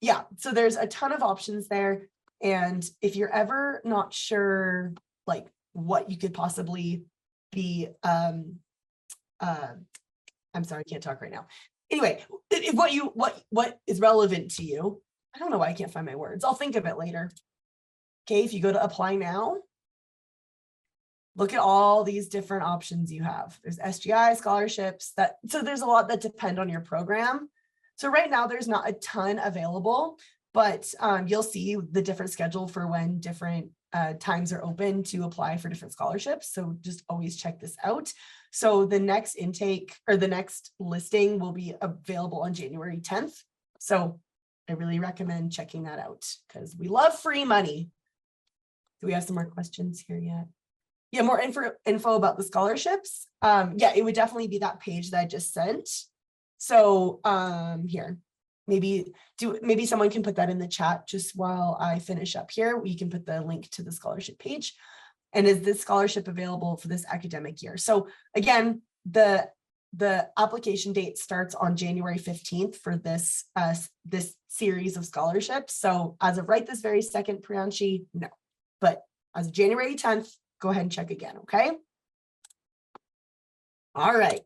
yeah, so there's a ton of options there. And if you're ever not sure, like what you could possibly be, I'm sorry, I can't talk right now. Anyway, what is relevant to you? I don't know why I can't find my words. I'll think of it later. Okay, if you go to apply now, look at all these different options you have. There's SGI scholarships so there's a lot that depend on your program. So right now there's not a ton available, but you'll see the different schedule for when different times are open to apply for different scholarships. So just always check this out. So the next intake or the next listing will be available on January 10th. So I really recommend checking that out because we love free money. Do we have some more questions here yet? Yeah, more info about the scholarships. Yeah, it would definitely be that page that I just sent. So here, maybe someone can put that in the chat just while I finish up here. We can put the link to the scholarship page. And is this scholarship available for this academic year? So again, the application date starts on January 15th for this this series of scholarships. So as of right this very second, Priyanshi, no. But as of January 10th, go ahead and check again, okay? All right.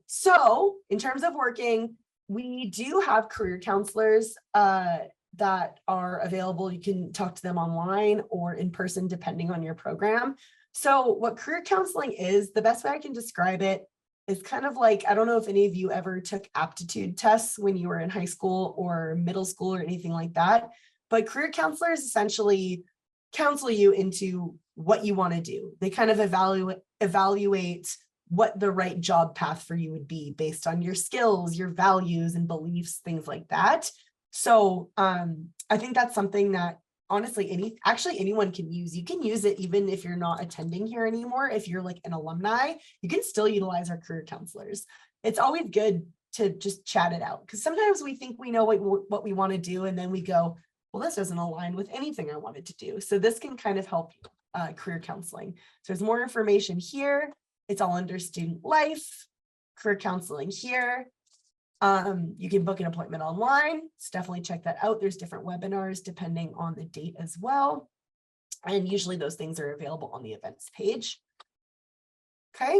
So in terms of working, we do have career counselors that are available. You can talk to them online or in person, depending on your program. So what career counseling is, the best way I can describe it is kind of like, I don't know if any of you ever took aptitude tests when you were in high school or middle school or anything like that, but career counselors essentially counsel you into what you want to do. They kind of evaluate what the right job path for you would be based on your skills, your values and beliefs, things like that. So I think that's something that honestly, anyone can use. You can use it even if you're not attending here anymore. If you're like an alumni, you can still utilize our career counselors. It's always good to just chat it out because sometimes we think we know what we want to do and then we go, well, this doesn't align with anything I wanted to do. So this can kind of help career counseling. So there's more information here. It's all under student life, career counseling here. You can book an appointment online. So definitely check that out. There's different webinars depending on the date as well. And usually those things are available on the events page. Okay.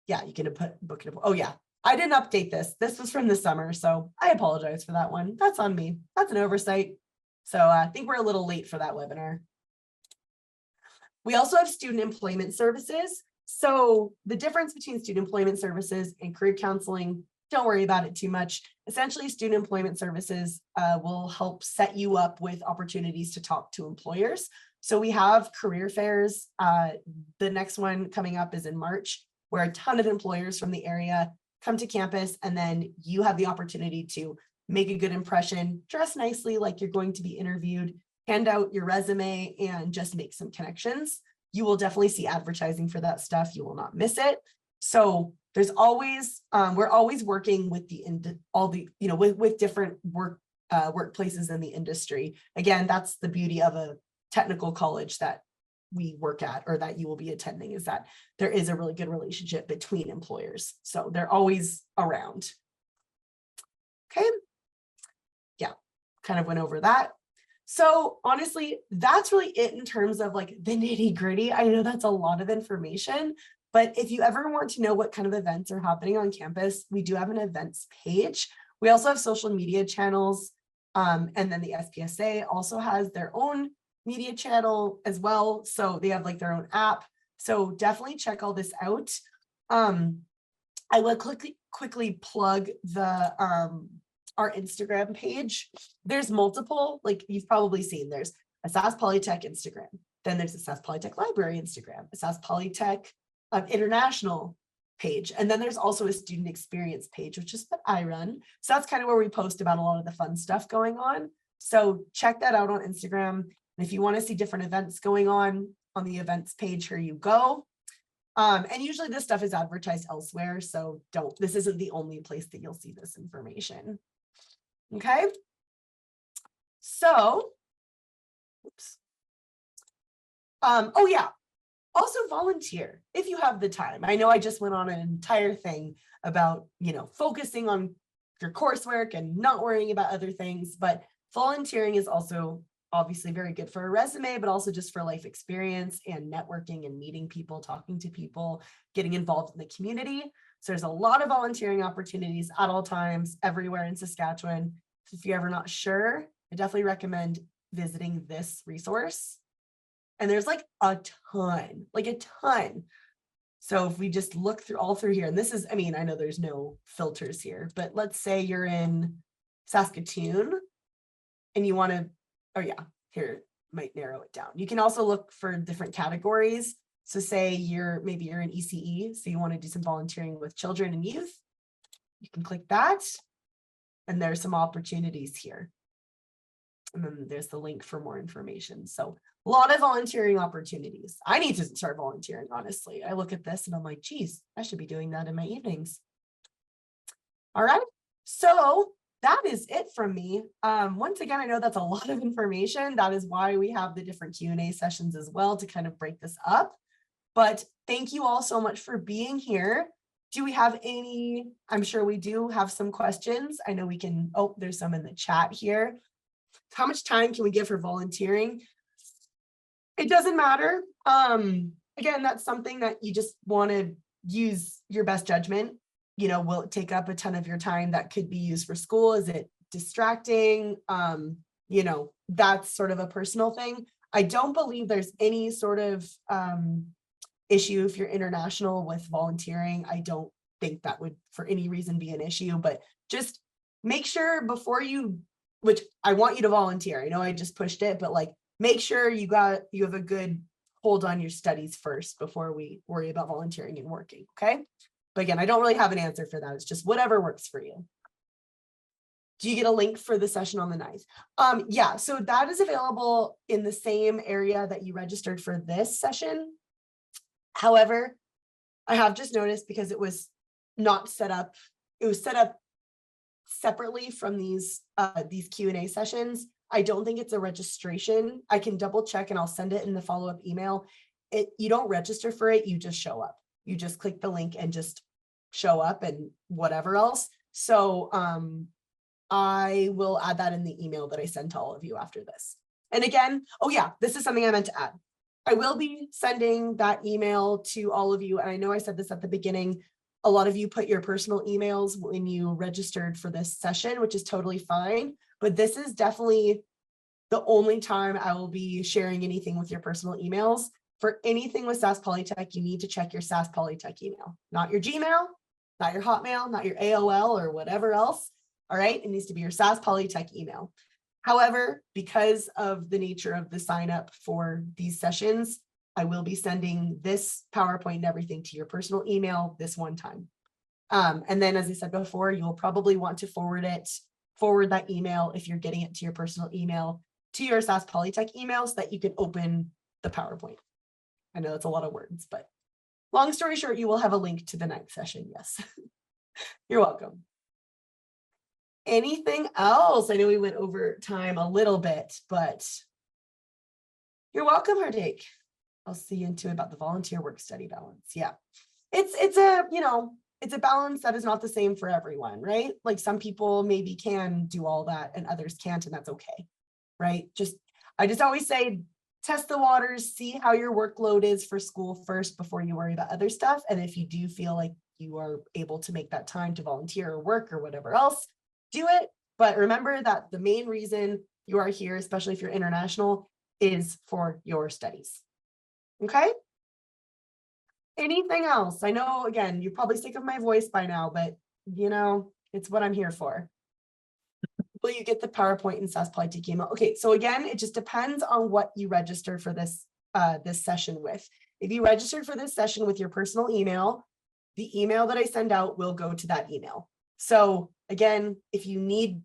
Yeah, you can book it. Oh yeah, I didn't update this. This was from the summer, so I apologize for that one. That's on me. That's an oversight. So I think we're a little late for that webinar. We also have student employment services. So the difference between student employment services and career counseling, don't worry about it too much. Essentially, student employment services will help set you up with opportunities to talk to employers. So we have career fairs. The next one coming up is in March, where a ton of employers from the area come to campus, and then you have the opportunity to make a good impression, dress nicely like you're going to be interviewed, hand out your resume, and just make some connections. You will definitely see advertising for that stuff. You will not miss it. So there's always, we're always working with with different workplaces in the industry. Again, that's the beauty of a technical college that we work at, or that you will be attending, is that there is a really good relationship between employers. So they're always around. Okay. Yeah, kind of went over that. So honestly, that's really it in terms of like the nitty gritty. I know that's a lot of information, but if you ever want to know what kind of events are happening on campus, we do have an events page. We also have social media channels. And then the SPSA also has their own media channel as well. So they have like their own app. So definitely check all this out. I will quickly plug the our Instagram page. There's multiple, like you've probably seen, there's a Sask Polytech Instagram. Then there's a Sask Polytech Library Instagram, a Sask Polytech International page. And then there's also a student experience page, which is what I run. So that's kind of where we post about a lot of the fun stuff going on. So check that out on Instagram. And if you want to see different events going on the events page, here you go. And usually this stuff is advertised elsewhere. So this isn't the only place that you'll see this information. Okay. So, oops. Oh yeah. Also volunteer if you have the time. I know I just went on an entire thing about, focusing on your coursework and not worrying about other things, but volunteering is also obviously very good for a resume, but also just for life experience and networking and meeting people, talking to people, getting involved in the community. So there's a lot of volunteering opportunities at all times, everywhere in Saskatchewan. If you're ever not sure, I definitely recommend visiting this resource. And there's like a ton. So if we just look through here, and this is, I know there's no filters here, but let's say you're in Saskatoon and you want to, here might narrow it down. You can also look for different categories. So say maybe you're in ECE, so you want to do some volunteering with children and youth. You can click that, and there's some opportunities here. And then there's the link for more information. So a lot of volunteering opportunities. I need to start volunteering, honestly. I look at this and I'm like, geez, I should be doing that in my evenings. All right. So that is it from me. Once again, I know that's a lot of information. That is why we have the different Q&A sessions as well to kind of break this up. But thank you all so much for being here. Do we have any? I'm sure we do have some questions. I know we can, there's some in the chat here. How much time can we give for volunteering? It doesn't matter. Again, that's something that you just want to use your best judgment. Will it take up a ton of your time that could be used for school? Is it distracting? That's sort of a personal thing. I don't believe there's any sort of issue if you're international with volunteering. I don't think that would for any reason be an issue, but just make sure before which I want you to volunteer. I know I just pushed it, but make sure you have a good hold on your studies first before we worry about volunteering and working. Okay. But again, I don't really have an answer for that. It's just whatever works for you. Do you get a link for the session on the 9th? Yeah, so that is available in the same area that you registered for this session. However, I have just noticed because it was not set up, it was set up separately from these Q&A sessions. I don't think it's a registration. I can double check and I'll send it in the follow-up email. You don't register for it, you just show up. You just click the link and just show up and whatever else. So I will add that in the email that I send to all of you after this. And again, this is something I meant to add. I will be sending that email to all of you. And I know I said this at the beginning. A lot of you put your personal emails when you registered for this session, which is totally fine. But this is definitely the only time I will be sharing anything with your personal emails. For anything with Sask Polytech, you need to check your Sask Polytech email, not your Gmail, not your Hotmail, not your AOL or whatever else. All right, it needs to be your Sask Polytech email. However, because of the nature of the sign up for these sessions, I will be sending this PowerPoint and everything to your personal email this one time. And then, as I said before, you'll probably want to forward it forward that email if you're getting it to your personal email to your Sask Polytech email so that you can open the PowerPoint. I know it's a lot of words, but long story short, you will have a link to the next session. Yes. You're welcome. Anything else? I know we went over time a little bit, but you're welcome, Hardik. I'll see you into about the volunteer work study balance. Yeah. It's a, you know, it's a balance that is not the same for everyone, right? Like some people maybe can do all that and others can't, and that's okay, right? I just always say, test the waters, see how your workload is for school first before you worry about other stuff. And if you do feel like you are able to make that time to volunteer or work or whatever else, do it. But remember that the main reason you are here, especially if you're international, is for your studies. Okay? Anything else? I know, again, you're probably sick of my voice by now, but you know, it's what I'm here for. Will you get the PowerPoint and Sask Polytech email? Okay, so again, it just depends on what you register for this this session with. If you registered for this session with your personal email, the email that I send out will go to that email. So again, if you need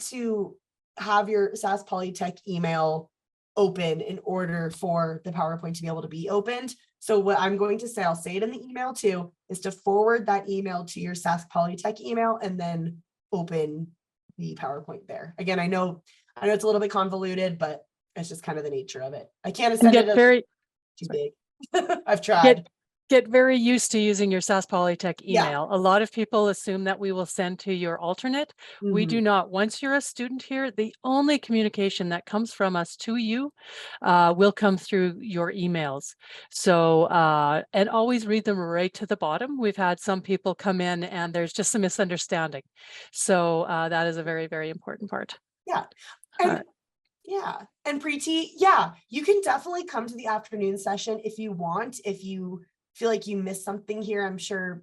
to have your Sask Polytech email open in order for the PowerPoint to be able to be opened. So what I'm going to say, I'll say it in the email too, is to forward that email to your Sask Polytech email and then open the PowerPoint there. Again, I know it's a little bit convoluted, but it's just kind of the nature of it. I can't send it too big. I've tried. Get very used to using your Sask Polytech Yeah. email. A lot of people assume that we will send to your alternate. We do not. Once you're a student here, the only communication that comes from us to you will come through your emails. So, and always read them right to the bottom. We've had some people come in and there's just a misunderstanding. So that is a very, very important part. Yeah. And yeah. And Preeti, yeah, you can definitely come to the afternoon session if you want. If you feel like you missed something here, I'm sure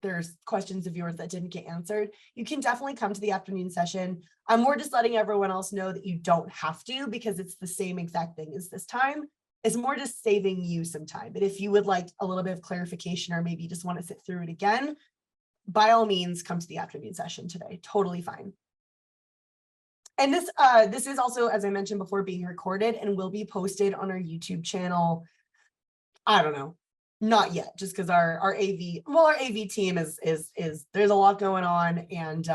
there's questions of yours that didn't get answered. You can definitely come to the afternoon session. I'm more just letting everyone else know that you don't have to, because it's the same exact thing as this time. It's more just saving you some time. But if you would like a little bit of clarification, or maybe you just want to sit through it again, by all means, come to the afternoon session today. Totally fine. And this is also, as I mentioned before, being recorded and will be posted on our YouTube channel. I don't know, not yet, just because our AV team is there's a lot going on, and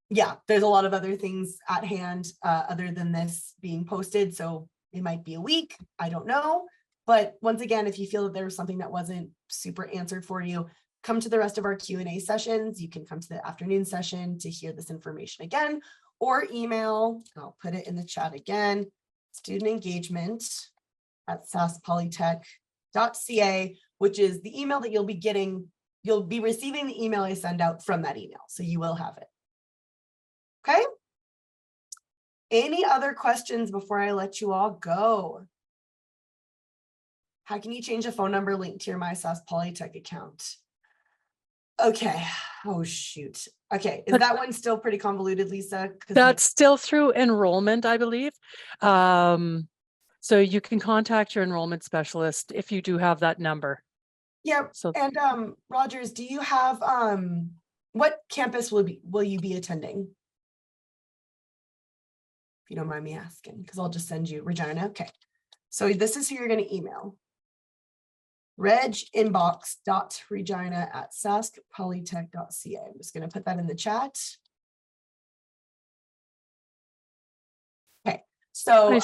yeah, there's a lot of other things at hand other than this being posted. So it might be a week, I don't know. But once again, if you feel that there was something that wasn't super answered for you, come to the rest of our Q&A sessions. You can come to the afternoon session to hear this information again, or email, I'll put it in the chat again, studentengagement@saskpolytech.ca, which is the email that you'll be getting. You'll be receiving the email I send out from that email, so you will have it. Okay? Any other questions before I let you all go? How can you change a phone number linked to your My Sask Polytech account? Okay. Oh, shoot. Okay. Is that one still pretty convoluted, Lisa? That's still through enrollment, I believe. So you can contact your enrollment specialist if you do have that number. Yeah. So, and Rogers, do you have what campus will you be attending? If you don't mind me asking, because I'll just send you Regina. Okay. So this is who you're going to email. reginbox.regina@saskpolytech.ca. I'm just going to put that in the chat. Okay. So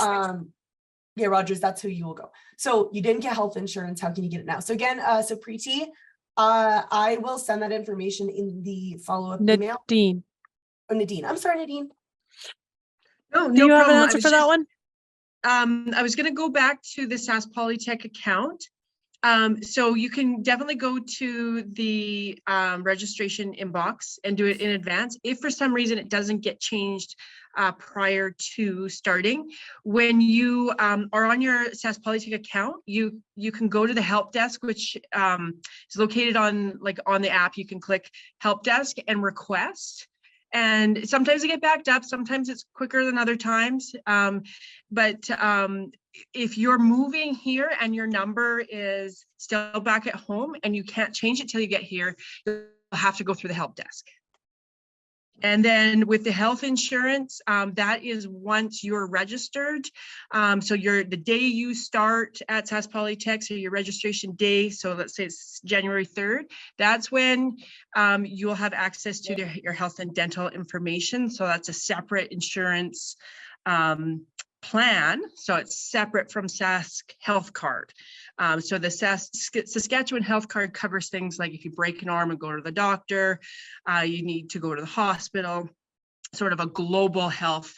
yeah, Rogers, that's who you will go. So you didn't get health insurance. How can you get it now? So again, so Preeti, I will send that information in the follow-up email. Nadine. Oh, Nadine. I'm sorry, Nadine. No, Do you have problem. an answer for that one? I was going to go back to the Sask Polytech account. So you can definitely go to the registration inbox and do it in advance. If for some reason it doesn't get changed prior to starting, when you are on your Sask Polytech account, you can go to the help desk, which is located on the app. You can click help desk and request. And sometimes they get backed up. Sometimes it's quicker than other times. But if you're moving here and your number is still back at home and you can't change it till you get here, you'll have to go through the help desk. And then with the health insurance, that is once you're registered. So the day you start at Sask Polytech, so your registration day, so let's say it's January 3rd, that's when you'll have access to your health and dental information. So that's a separate insurance plan. So it's separate from Sask Health Card. So the Saskatchewan Health Card covers things like if you break an arm and go to the doctor, you need to go to the hospital, sort of a global health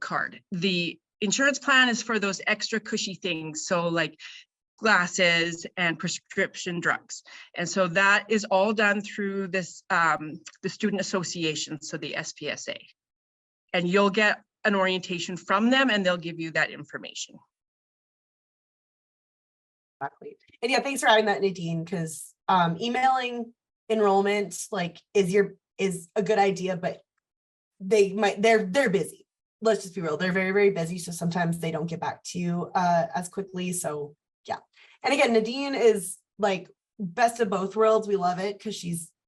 card. The insurance plan is for those extra cushy things. So like glasses and prescription drugs. And so that is all done through this, the Student Association, so the SPSA. And you'll get an orientation from them and they'll give you that information. Exactly. And yeah, thanks for adding that, Nadine, because emailing enrollment is a good idea, but they're busy. Let's just be real. They're very, very busy. So sometimes they don't get back to you as quickly. So yeah. And again, Nadine is like best of both worlds. We love it because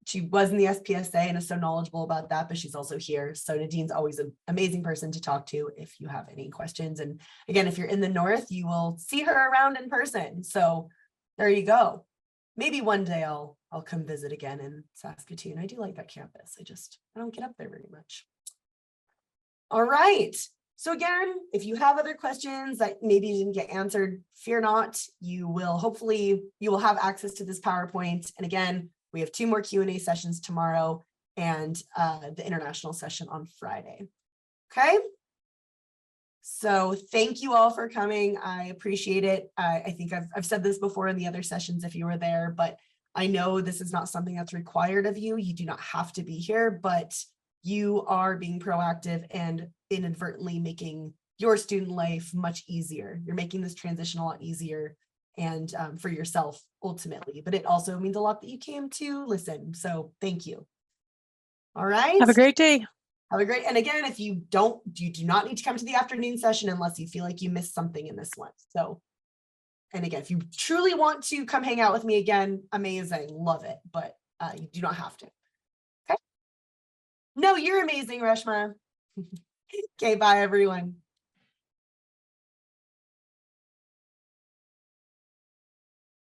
she was in the SPSA and is so knowledgeable about that, but she's also here. So Nadine's always an amazing person to talk to if you have any questions. And again, if you're in the north, you will see her around in person. So there you go. Maybe one day I'll come visit again in Saskatoon. I do like that campus. I don't get up there very much. All right. So again, if you have other questions that maybe didn't get answered, fear not. You will have access to this PowerPoint. And again, we have 2 more Q&A sessions tomorrow and the international session on Friday. Okay. So thank you all for coming. I appreciate it. I think I've said this before in the other sessions if you were there, but I know this is not something that's required of you. You do not have to be here, but you are being proactive and inadvertently making your student life much easier. You're making this transition a lot easier and for yourself ultimately, but it also means a lot that you came to listen. So thank you. All right. Have a great day. Have a great, and again, if you do not need to come to the afternoon session unless you feel like you missed something in this one. So, and again, if you truly want to come hang out with me again, amazing, love it, but you do not have to. Okay. No, you're amazing, Reshma. Okay, bye everyone.